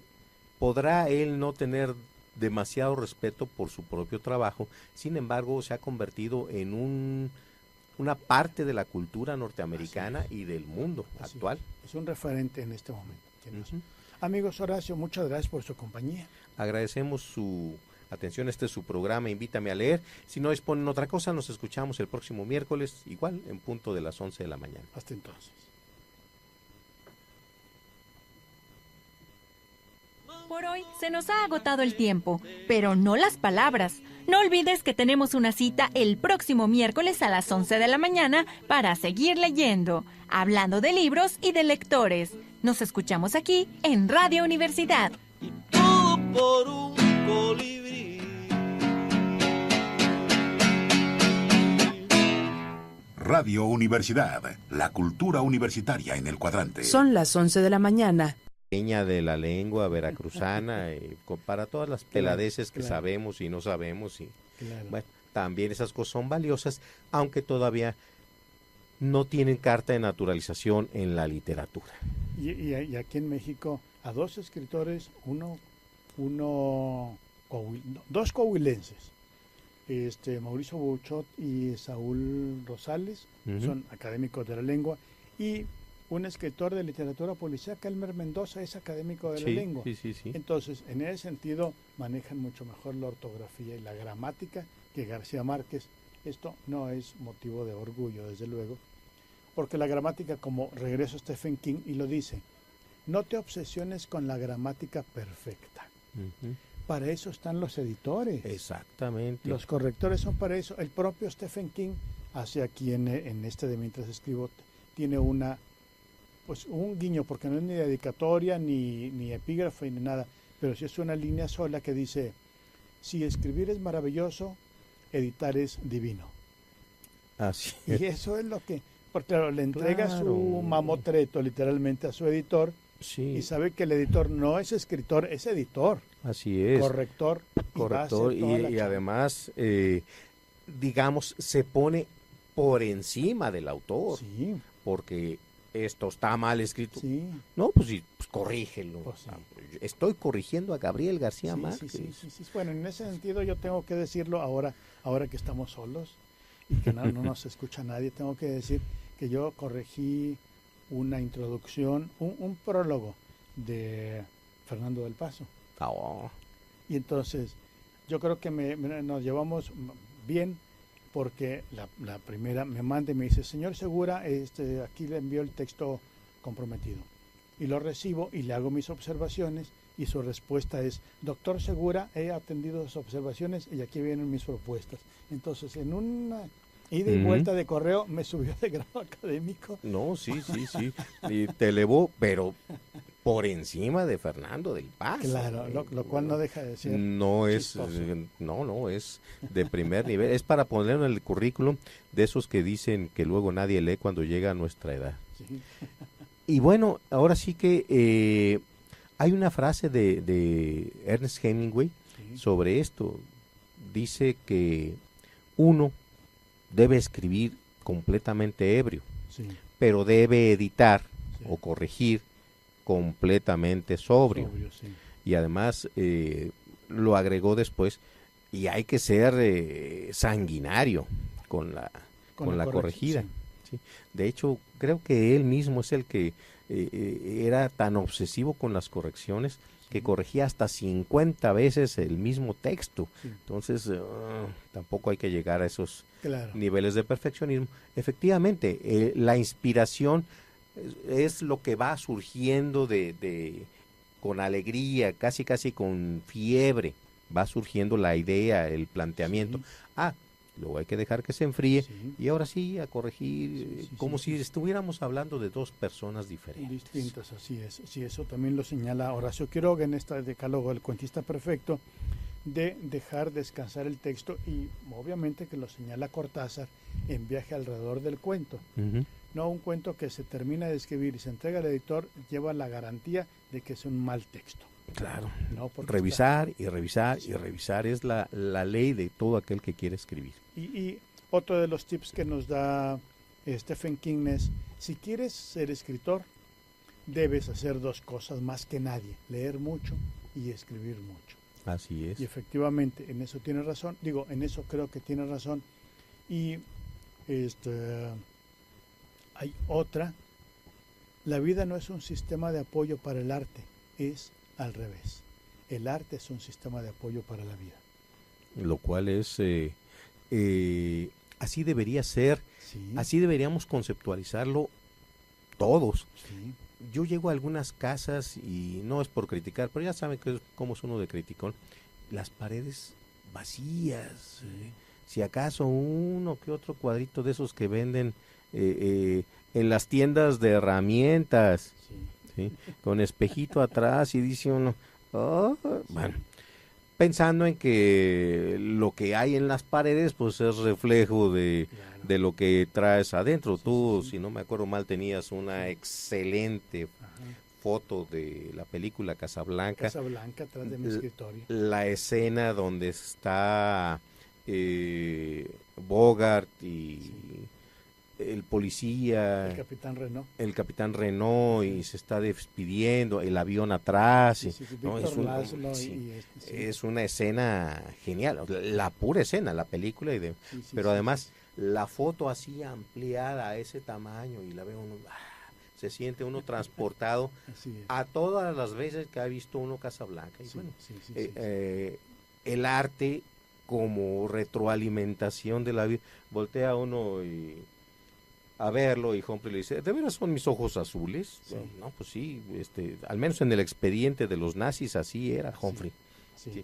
podrá él no tener demasiado respeto por su propio trabajo, sin embargo, se ha convertido en una parte de la cultura norteamericana y del mundo actual. Es un referente en este momento. Amigos, Horacio, muchas gracias por su compañía. Agradecemos su atención, este es su programa, Invítame a Leer. Si no disponen otra cosa, nos escuchamos el próximo miércoles, igual, en punto de las 11 de la mañana. Hasta entonces. Por hoy se nos ha agotado el tiempo, pero no las palabras. No olvides que tenemos una cita el próximo miércoles a las 11 de la mañana para seguir leyendo, hablando de libros y de lectores. Nos escuchamos aquí en Radio Universidad. Todo por un colibrí. Radio Universidad, la cultura universitaria en el cuadrante. Son las 11 de la mañana. De la lengua veracruzana para todas las peladeces que sabemos y no sabemos y bueno, también esas cosas son valiosas, aunque todavía no tienen carta de naturalización en la literatura. Y aquí en México a dos escritores, dos coahuilenses, Mauricio Bouchot y Saúl Rosales, son académicos de la lengua, y un escritor de literatura policíaca, Elmer Mendoza, es académico de la lengua. Sí. Entonces, en ese sentido, manejan mucho mejor la ortografía y la gramática que García Márquez. Esto no es motivo de orgullo, desde luego, porque la gramática, como regreso a Stephen King y lo dice, no te obsesiones con la gramática perfecta. Para eso están los editores. Exactamente. Los correctores son para eso. El propio Stephen King hace aquí en de Mientras Escribo, tiene un guiño, porque no es ni dedicatoria, ni epígrafe, ni nada, pero sí es una línea sola que dice, si escribir es maravilloso, editar es divino. Así es. Y eso es lo que, porque claro, le entrega su mamotreto literalmente a su editor, y sabe que el editor no es escritor, es editor. Así es. Corrector. Y además, digamos, se pone por encima del autor. Sí. Porque esto está mal escrito. Sí. No, pues sí, pues corrígelo. Pues sí. Estoy corrigiendo a Gabriel García Márquez. Sí. Bueno, en ese sentido yo tengo que decirlo ahora que estamos solos y que no nos escucha nadie, tengo que decir que yo corregí una introducción, un prólogo de Fernando del Paso. Y entonces yo creo que nos llevamos bien, porque la primera me manda y me dice, señor Segura, aquí le envío el texto comprometido. Y lo recibo y le hago mis observaciones, y su respuesta es, doctor Segura, he atendido sus observaciones y aquí vienen mis propuestas. Entonces, en una ida y vuelta de correo, me subió de grado académico. No, sí. Y te elevó, pero por encima de Fernando del Paso. Claro, lo cual no deja de ser es de primer nivel. Es para ponerlo en el currículum de esos que dicen que luego nadie lee cuando llega a nuestra edad. Sí. Y bueno, ahora sí que hay una frase de Ernest Hemingway sobre esto. Dice que uno debe escribir completamente ebrio, pero debe editar o corregir completamente sobrio. Y además lo agregó después, y hay que ser sanguinario con la corregida. ¿Sí? De hecho, creo que él mismo es el que era tan obsesivo con las correcciones que corregía hasta 50 veces el mismo texto. Entonces, tampoco hay que llegar a esos niveles de perfeccionismo. Efectivamente, la inspiración es lo que va surgiendo con alegría, casi con fiebre, va surgiendo la idea, el planteamiento. Luego hay que dejar que se enfríe y ahora sí a corregir, como si estuviéramos hablando de dos personas diferentes. Distintas, así es. Sí, eso también lo señala Horacio Quiroga en este decálogo del cuentista perfecto, de dejar descansar el texto, y obviamente que lo señala Cortázar en Viaje alrededor del cuento. No, un cuento que se termina de escribir y se entrega al editor lleva la garantía de que es un mal texto. Claro, revisar y revisar y revisar es la ley de todo aquel que quiere escribir. Y otro de los tips que nos da Stephen King es, si quieres ser escritor, debes hacer dos cosas más que nadie, leer mucho y escribir mucho. Así es. Y efectivamente, en eso tiene razón, en eso creo que tiene razón. Y hay otra, la vida no es un sistema de apoyo para el arte, es al revés. El arte es un sistema de apoyo para la vida. Lo cual es, así debería ser, así deberíamos conceptualizarlo todos. yo llego a algunas casas y no es por criticar, pero ya saben cómo es uno de criticón, las paredes vacías, si acaso uno que otro cuadrito de esos que venden en las tiendas de herramientas, ¿sí? Con espejito atrás y dice uno, bueno, pensando en que lo que hay en las paredes pues es reflejo de lo que traes adentro. Tú, si no me acuerdo mal, tenías una excelente foto de la película Casablanca. Casablanca, atrás de mi escritorio. La escena donde está Bogart y el policía, el capitán Renault y se está despidiendo, el avión atrás, ¿no? Es una escena genial, la pura escena, la película, pero además la foto así ampliada a ese tamaño y la ve uno, se siente uno transportado a todas las veces que ha visto uno Casablanca. Y el arte como retroalimentación de la vida, voltea uno a verlo y Humphrey le dice, ¿de veras son mis ojos azules? Sí. No, pues sí, al menos en el expediente de los nazis así era Humphrey. Sí.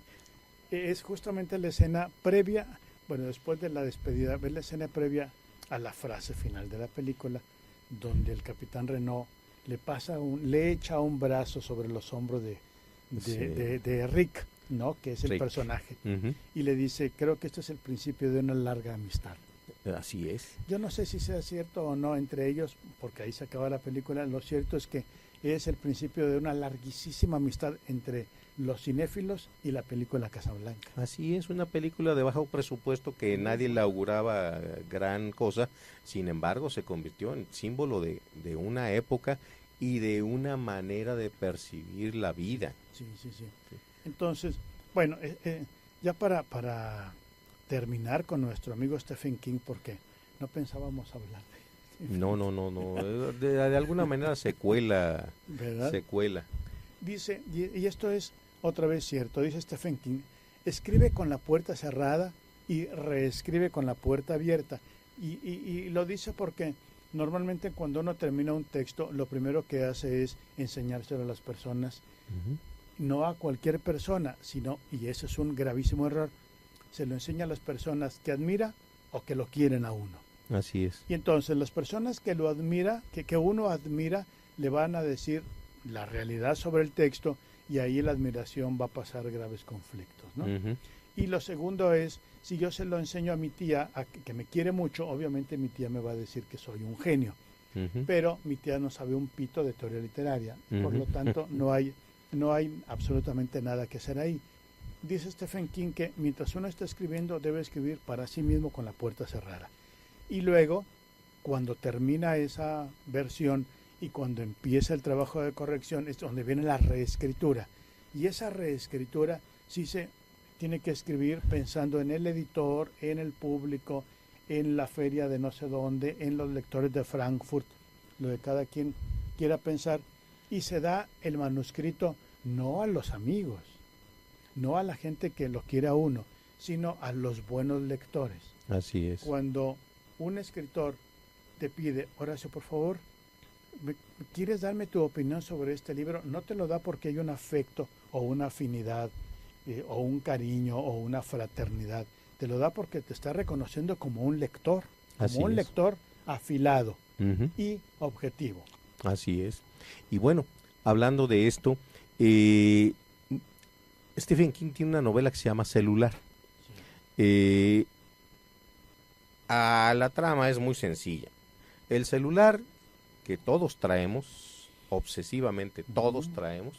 Es justamente la escena previa, bueno, después de la despedida, ves la escena previa a la frase final de la película, donde el capitán Renault le echa un brazo sobre los hombros de Rick, ¿no? Que es el personaje, y le dice, creo que este es el principio de una larga amistad. Así es. Yo no sé si sea cierto o no entre ellos, porque ahí se acaba la película. Lo cierto es que es el principio de una larguísima amistad entre los cinéfilos y la película Casablanca. Así es, una película de bajo presupuesto que nadie le auguraba gran cosa, sin embargo se convirtió en símbolo de una época y de una manera de percibir la vida. Sí. Entonces, bueno, ya para terminar con nuestro amigo Stephen King, porque no pensábamos hablar de No, de alguna manera secuela. Dice, y esto es otra vez cierto, dice Stephen King, escribe con la puerta cerrada y reescribe con la puerta abierta, y lo dice porque normalmente cuando uno termina un texto, lo primero que hace es enseñárselo a las personas, no a cualquier persona, sino, y ese es un gravísimo error, se lo enseña a las personas que admira o que lo quieren a uno. Así es. Y entonces las personas que lo admira, que uno admira, le van a decir la realidad sobre el texto, y ahí la admiración va a pasar graves conflictos, ¿no? Y lo segundo es, si yo se lo enseño a mi tía, que me quiere mucho, obviamente mi tía me va a decir que soy un genio, pero mi tía no sabe un pito de teoría literaria, por lo tanto no hay absolutamente nada que hacer ahí. Dice Stephen King que mientras uno está escribiendo debe escribir para sí mismo con la puerta cerrada. Y luego, cuando termina esa versión y cuando empieza el trabajo de corrección, es donde viene la reescritura. Y esa reescritura sí se tiene que escribir pensando en el editor, en el público, en la feria de no sé dónde, en los lectores de Frankfurt, lo de cada quien quiera pensar. Y se da el manuscrito no a los amigos, no a la gente que lo quiere a uno, sino a los buenos lectores. Así es. Cuando un escritor te pide, Horacio, por favor, ¿quieres darme tu opinión sobre este libro? No te lo da porque hay un afecto o una afinidad o un cariño o una fraternidad. Te lo da porque te está reconociendo como un lector, lector afilado y objetivo. Así es. Y bueno, hablando de esto, Stephen King tiene una novela que se llama Celular. La trama es muy sencilla. El celular que todos traemos, obsesivamente todos traemos,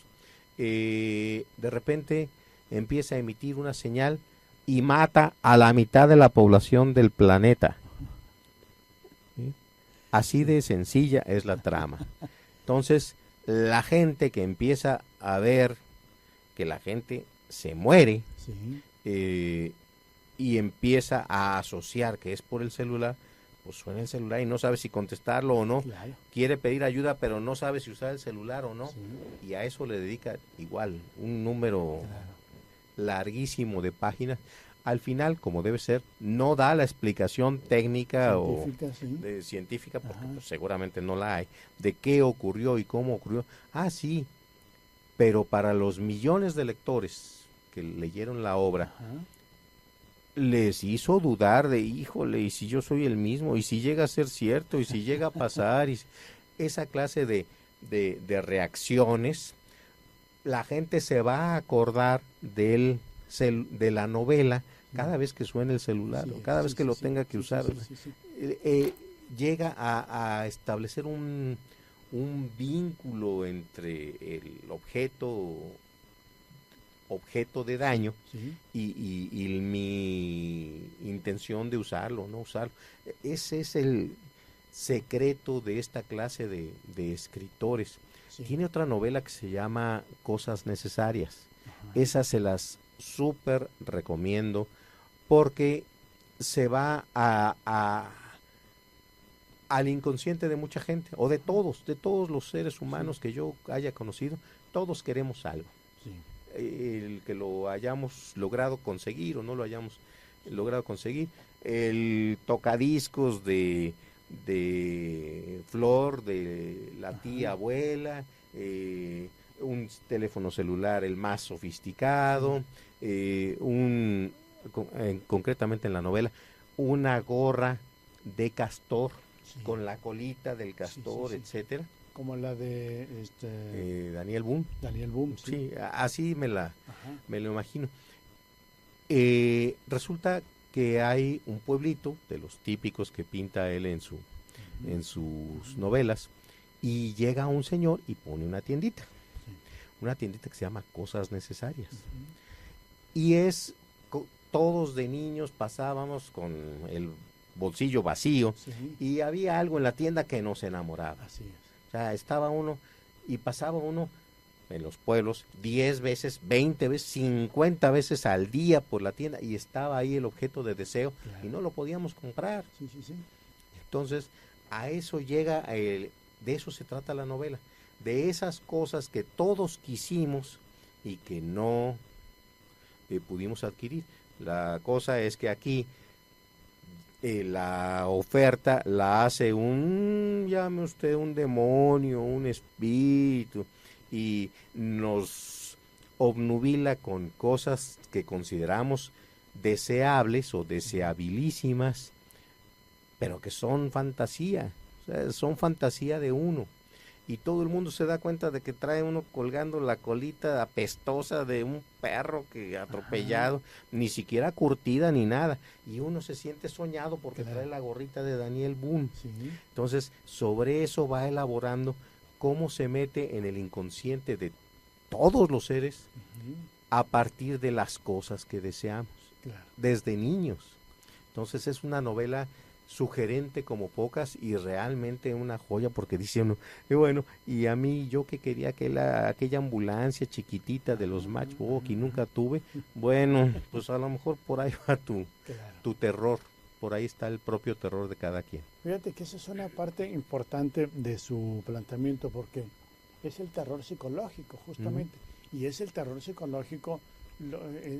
de repente empieza a emitir una señal y mata a la mitad de la población del planeta. ¿Sí? Así de sencilla es la trama. Entonces, la gente que empieza a ver que la gente se muere, y empieza a asociar que es por el celular, pues suena el celular y no sabe si contestarlo o no. Claro. Quiere pedir ayuda, pero no sabe si usar el celular o no. Y a eso le dedica igual un número larguísimo de páginas. al final, como debe ser, no da la explicación técnica científica, porque pues, seguramente no la hay, de qué ocurrió y cómo ocurrió. Sí, pero para los millones de lectores que leyeron la obra, les hizo dudar de, híjole, y si yo soy el mismo, y si llega a ser cierto, y si llega a pasar, y esa clase de reacciones, la gente se va a acordar de la novela cada vez que suene el celular, o cada vez que lo tenga que usar. Llega a establecer un vínculo entre el objeto de daño y mi intención de usarlo, no usarlo. Ese es el secreto de esta clase de escritores. Tiene otra novela que se llama Cosas Necesarias. Esas se las súper recomiendo porque se va al inconsciente de mucha gente, o de todos los seres humanos que yo haya conocido. Todos queremos algo. El que lo hayamos logrado conseguir o no lo hayamos logrado conseguir, el tocadiscos de Flor, de la tía abuela, un teléfono celular el más sofisticado, concretamente en la novela, una gorra de castor con la colita del castor, etcétera. Como la de Daniel Boone. Daniel Boone, sí. Así me lo imagino. Resulta que hay un pueblito de los típicos que pinta él en sus novelas, y llega un señor y pone una tiendita que se llama Cosas Necesarias. Y todos de niños pasábamos con el bolsillo vacío, y había algo en la tienda que nos enamoraba. Así es. O sea, estaba uno y pasaba uno en los pueblos 10 veces, 20 veces, 50 veces al día por la tienda, y estaba ahí el objeto de deseo, y no lo podíamos comprar. Entonces, a eso llega, de eso se trata la novela, de esas cosas que todos quisimos y que no pudimos adquirir. La cosa es que aquí la oferta la hace llame usted un demonio, un espíritu, y nos obnubila con cosas que consideramos deseables o deseabilísimas, pero que son fantasía, o sea, son fantasía de uno. Y todo el mundo se da cuenta de que trae uno colgando la colita apestosa de un perro que atropellado, ni siquiera curtida ni nada, y uno se siente soñado porque trae la gorrita de Daniel Boone. Entonces, sobre eso va elaborando cómo se mete en el inconsciente de todos los seres a partir de las cosas que deseamos, desde niños. Entonces, es una novela sugerente como pocas, y realmente una joya, porque dice uno, y bueno, y a mí yo que quería aquella ambulancia chiquitita de los Matchbox y nunca tuve, bueno, pues a lo mejor por ahí va tu terror, por ahí está el propio terror de cada quien. Fíjate que esa es una parte importante de su planteamiento, porque es el terror psicológico justamente, y es el terror psicológico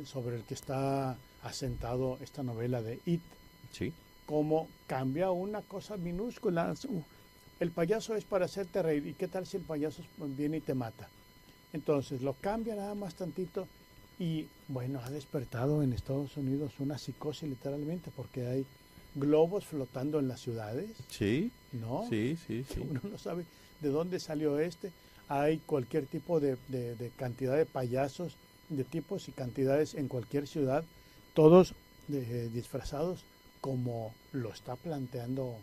sobre el que está asentado esta novela de It. Sí. Como cambia una cosa minúscula. El payaso es para hacerte reír, y qué tal si el payaso viene y te mata. Entonces lo cambia nada más tantito, y bueno, ha despertado en Estados Unidos una psicosis literalmente, porque hay globos flotando en las ciudades. Sí. ¿No? Sí. Uno no sabe de dónde salió hay cualquier tipo de cantidad de payasos, de tipos y cantidades en cualquier ciudad, todos disfrazados como lo está planteando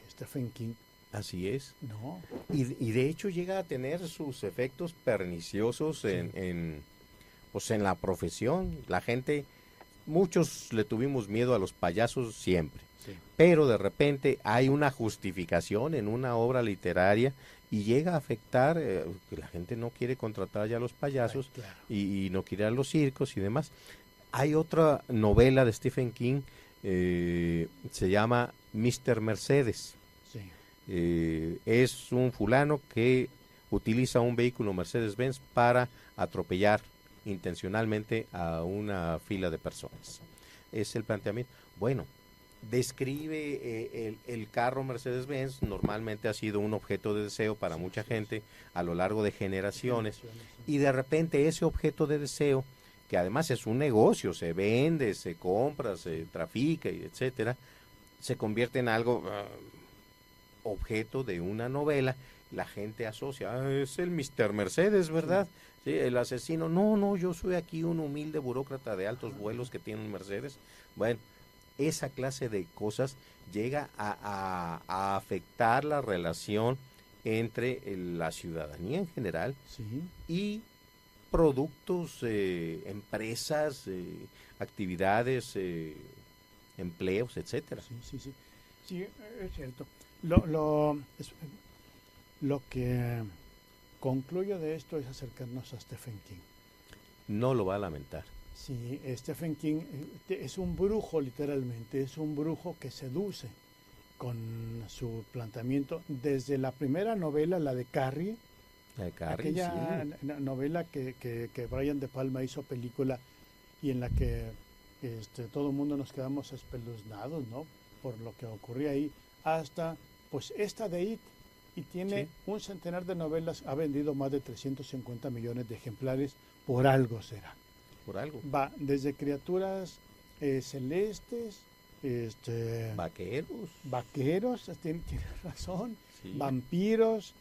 Stephen King. Así es. No. Y de hecho llega a tener sus efectos perniciosos en la profesión. La gente, muchos le tuvimos miedo a los payasos siempre, pero de repente hay una justificación en una obra literaria y llega a afectar que la gente no quiere contratar ya a los payasos y no quiere a los circos y demás. Hay otra novela de Stephen King, se llama Mr. Mercedes. Es un fulano que utiliza un vehículo Mercedes-Benz para atropellar intencionalmente a una fila de personas. es el planteamiento. Bueno, describe el carro Mercedes-Benz, normalmente ha sido un objeto de deseo para mucha gente a lo largo de generaciones, y de repente ese objeto de deseo, que además es un negocio, se vende, se compra, se trafica, y etcétera, se convierte en algo objeto de una novela. La gente asocia, es el Mr. Mercedes, ¿verdad? Sí, el asesino. No, yo soy aquí un humilde burócrata de altos vuelos que tiene un Mercedes. Bueno, esa clase de cosas llega a afectar la relación entre la ciudadanía en general y productos, empresas, actividades, empleos, etcétera. Sí, es cierto. Lo que concluyo de esto es acercarnos a Stephen King. No lo va a lamentar. Sí, Stephen King es un brujo, literalmente, es un brujo que seduce con su planteamiento desde la primera novela, la de Carrie, aquella novela que Brian De Palma hizo película y en la que todo el mundo nos quedamos espeluznados, ¿no? Por lo que ocurría ahí, hasta pues esta de It, y tiene un centenar de novelas, ha vendido más de 350 millones de ejemplares, por algo será. Por algo. Va desde criaturas celestes, vaqueros, tiene razón, vampiros,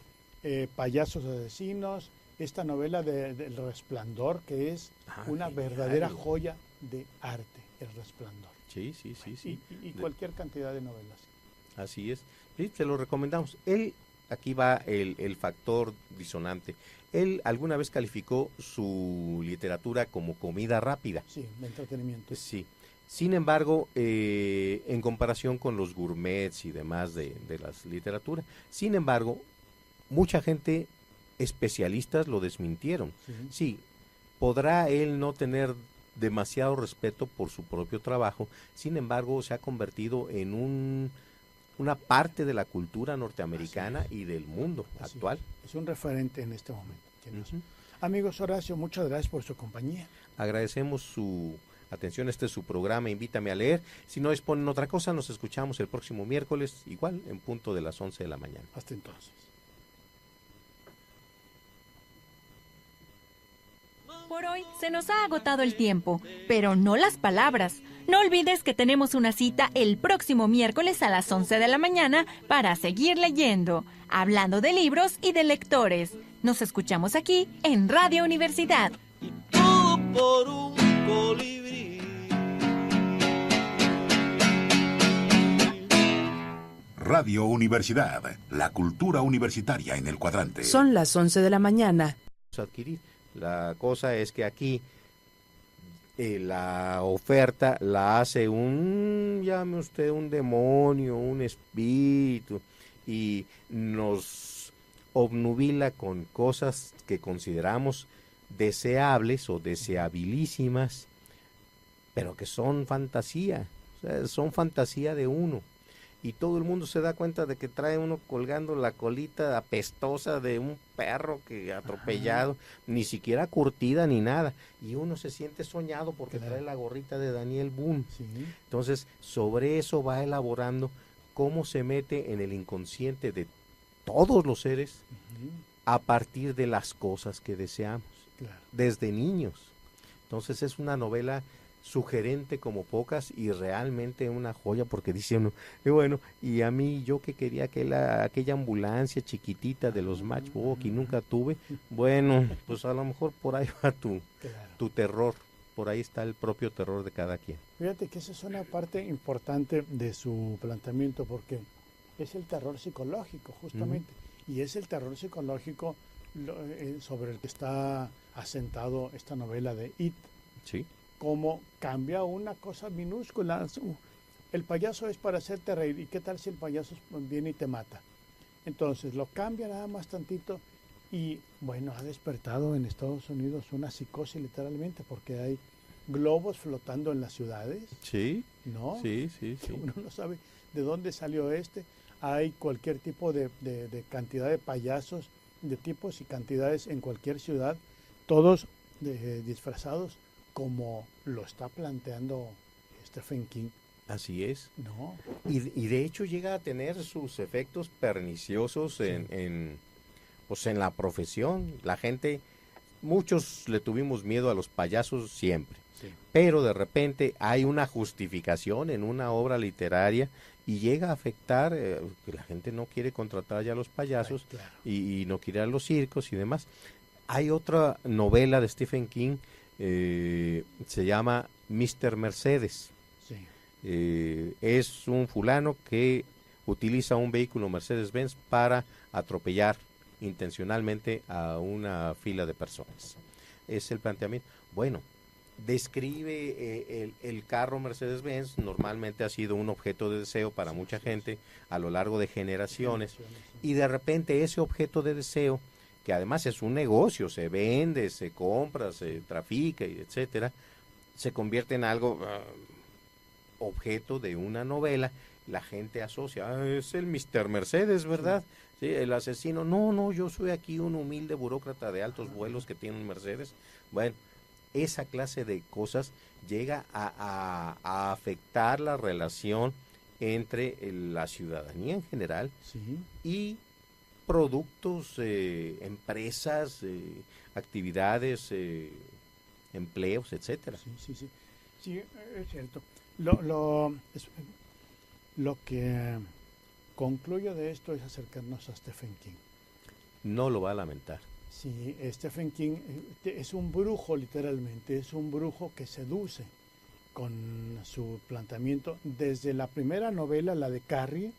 payasos asesinos, esta novela del Resplandor, que es una verdadera joya de arte, El Resplandor. Sí. Y cualquier cantidad de novelas. Así es. Sí, se lo recomendamos. Aquí va el factor disonante. Él alguna vez calificó su literatura como comida rápida. Sí, de entretenimiento. Sí. Sin embargo, en comparación con los gourmets y demás de las literaturas, sin embargo, mucha gente, especialistas, lo desmintieron. Sí, podrá él no tener demasiado respeto por su propio trabajo, sin embargo, se ha convertido en una parte de la cultura norteamericana y del mundo actual. Es un referente en este momento. Amigos, Horacio, muchas gracias por su compañía. Agradecemos su atención, este es su programa, Invítame a Leer. Si no disponen otra cosa, nos escuchamos el próximo miércoles, igual en punto de las 11 de la mañana. Hasta entonces. Por hoy se nos ha agotado el tiempo, pero no las palabras. No olvides que tenemos una cita el próximo miércoles a las 11 de la mañana para seguir leyendo, hablando de libros y de lectores. Nos escuchamos aquí en Radio Universidad. Todo por un colibrí. Radio Universidad, la cultura universitaria en el cuadrante. Son las 11 de la mañana. Adquirir. La cosa es que aquí la oferta la hace llame usted un demonio, un espíritu, y nos obnubila con cosas que consideramos deseables o deseabilísimas, pero que son fantasía, o sea, son fantasía de uno. Y todo el mundo se da cuenta de que trae uno colgando la colita apestosa de un perro que atropellado, ni siquiera curtida ni nada, y uno se siente soñado porque trae la gorrita de Daniel Boone. Entonces, sobre eso va elaborando cómo se mete en el inconsciente de todos los seres a partir de las cosas que deseamos, desde niños. Entonces, es una novela sugerente como pocas y realmente una joya, porque dice uno, y bueno, y a mí yo que quería aquella ambulancia chiquitita de los Matchbox y nunca tuve, bueno, pues a lo mejor por ahí va tu terror, por ahí está el propio terror de cada quien. Fíjate que esa es una parte importante de su planteamiento, porque es el terror psicológico justamente, y es el terror psicológico sobre el que está asentado esta novela de It. Sí. Cómo cambia una cosa minúscula. El payaso es para hacerte reír, ¿y qué tal si el payaso viene y te mata? Entonces lo cambia nada más tantito y bueno, ha despertado en Estados Unidos una psicosis literalmente, porque hay globos flotando en las ciudades. Sí, ¿no? Sí. Uno no sabe de dónde salió hay cualquier tipo de cantidad de payasos, de tipos y cantidades en cualquier ciudad, todos disfrazados como lo está planteando Stephen King. Así es. No. Y de hecho llega a tener sus efectos perniciosos en la profesión. La gente, muchos le tuvimos miedo a los payasos siempre. Sí. Pero de repente hay una justificación en una obra literaria y llega a afectar que la gente no quiere contratar ya a los payasos. Ay, claro. y no quiere ir a los circos y demás. Hay otra novela de Stephen King, se llama Mr. Mercedes. Sí. Es un fulano que utiliza un vehículo Mercedes-Benz para atropellar intencionalmente a una fila de personas. Es el planteamiento. Bueno, describe el carro Mercedes-Benz, normalmente ha sido un objeto de deseo para mucha gente a lo largo de generaciones, y de repente ese objeto de deseo, que además es un negocio, se vende, se compra, se trafica, etcétera, se convierte en algo objeto de una novela. La gente asocia, es el Mr. Mercedes, ¿verdad? Sí. Sí, el asesino, no, yo soy aquí un humilde burócrata de altos vuelos que tiene un Mercedes. Bueno, esa clase de cosas llega a afectar la relación entre la ciudadanía en general, sí, y productos, empresas, actividades, empleos, etcétera. Sí, es cierto. Lo que concluyo de esto es acercarnos a Stephen King. No lo va a lamentar. Sí, Stephen King es un brujo, literalmente, es un brujo que seduce con su planteamiento desde la primera novela, la de Carrie,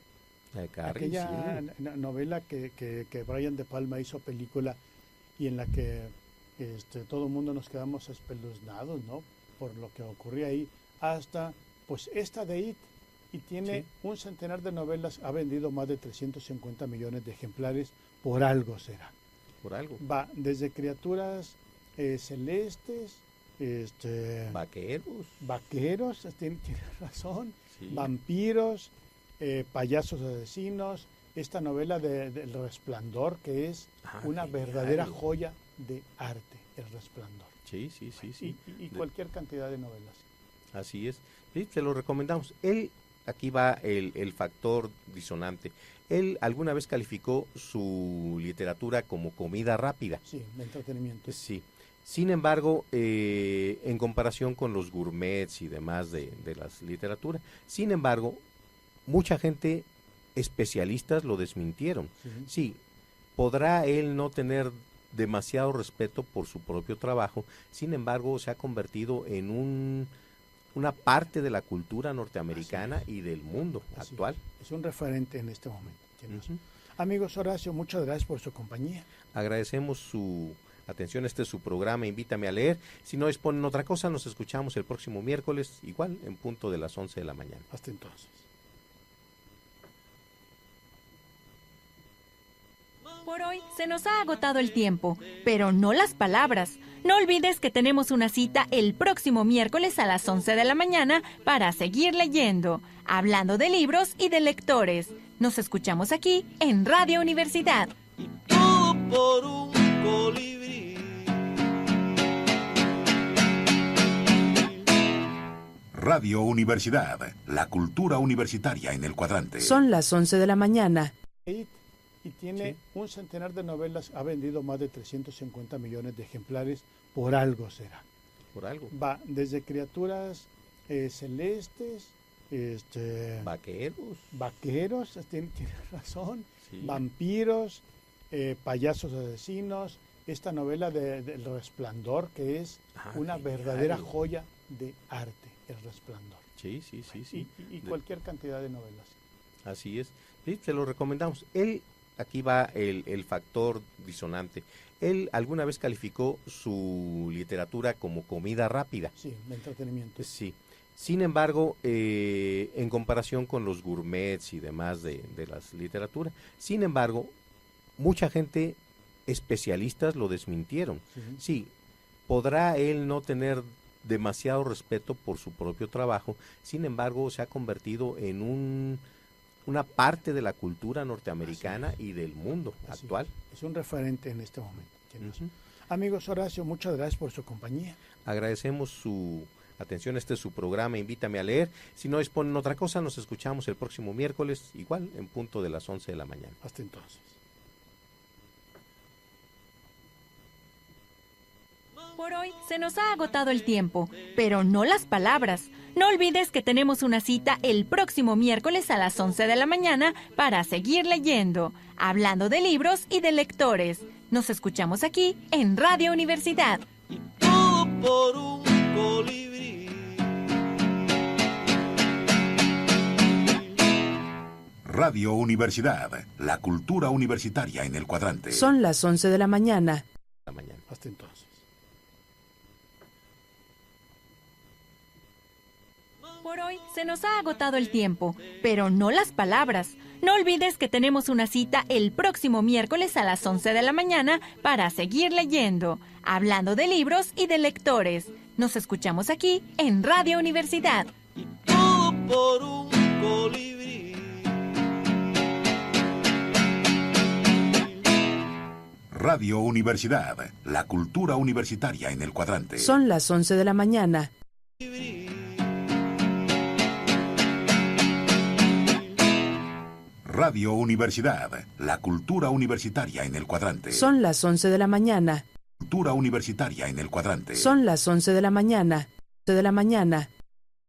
aquella novela que Brian De Palma hizo película y en la que todo el mundo nos quedamos espeluznados, ¿no?, por lo que ocurría ahí, hasta pues esta de It, y tiene un centenar de novelas, ha vendido más de 350 millones de ejemplares, por algo será. Por algo. Va desde criaturas celestes, vaqueros, tiene razón, sí, vampiros, payasos asesinos, esta novela del Resplandor, que es una verdadera joya de arte, El Resplandor. Sí. Y cualquier cantidad de novelas. Así es. Sí, se lo recomendamos. Aquí va el factor disonante. Él alguna vez calificó su literatura como comida rápida. Sí, de entretenimiento. Sí. Sin embargo, en comparación con los gourmets y demás de las literaturas, sin embargo, mucha gente, especialistas, lo desmintieron. Sí, podrá él no tener demasiado respeto por su propio trabajo, sin embargo, se ha convertido en una parte de la cultura norteamericana y del mundo actual. Es un referente en este momento. Amigos, Horacio, muchas gracias por su compañía. Agradecemos su atención. Este es su programa, Invítame a Leer. Si no disponen otra cosa, nos escuchamos el próximo miércoles, igual en punto de las 11 de la mañana. Hasta entonces. Por hoy se nos ha agotado el tiempo, pero no las palabras. No olvides que tenemos una cita el próximo miércoles a las 11 de la mañana para seguir leyendo, hablando de libros y de lectores. Nos escuchamos aquí en Radio Universidad. Todo por un colibrí. Radio Universidad, la cultura universitaria en el cuadrante. Son las 11 de la mañana. Y tiene un centenar de novelas, ha vendido más de 350 millones de ejemplares, por algo será. Por algo. Va desde criaturas celestes, vaqueros, tiene razón, sí, vampiros, payasos asesinos, esta novela del Resplandor, que es una verdadera joya de arte, El Resplandor. Sí. Y cualquier cantidad de novelas. Así es. Sí, se lo recomendamos. Aquí va el factor disonante. Él alguna vez calificó su literatura como comida rápida. Sí, de entretenimiento. Sí. Sin embargo, en comparación con los gourmets y demás de las literaturas, sin embargo, mucha gente, especialistas, lo desmintieron. Sí, podrá él no tener demasiado respeto por su propio trabajo, sin embargo, se ha convertido en una parte de la cultura norteamericana y del mundo actual. Es un referente en este momento. Amigos, Horacio, muchas gracias por su compañía. Agradecemos su Atención, este es su programa, Invítame a leer. Si no disponen otra cosa, nos escuchamos el próximo miércoles, igual, en punto de las 11 de la mañana. Hasta entonces. Por hoy se nos ha agotado el tiempo, pero no las palabras. No olvides que tenemos una cita el próximo miércoles a las 11 de la mañana para seguir leyendo, hablando de libros y de lectores. Nos escuchamos aquí en Radio Universidad. Todo por un colibrí. Radio Universidad, la cultura universitaria en el cuadrante. Son las 11 de la mañana. Hasta entonces. Por hoy se nos ha agotado el tiempo, pero no las palabras. No olvides que tenemos una cita el próximo miércoles a las 11 de la mañana para seguir leyendo, hablando de libros y de lectores. Nos escuchamos aquí en Radio Universidad. Todo por un colibrí. Radio Universidad, la cultura universitaria en el cuadrante. Son las 11 de la mañana. Radio Universidad, la cultura universitaria en el cuadrante. Son las 11 de la mañana. Cultura universitaria en el cuadrante. Son las 11 de la mañana. 11 de la mañana.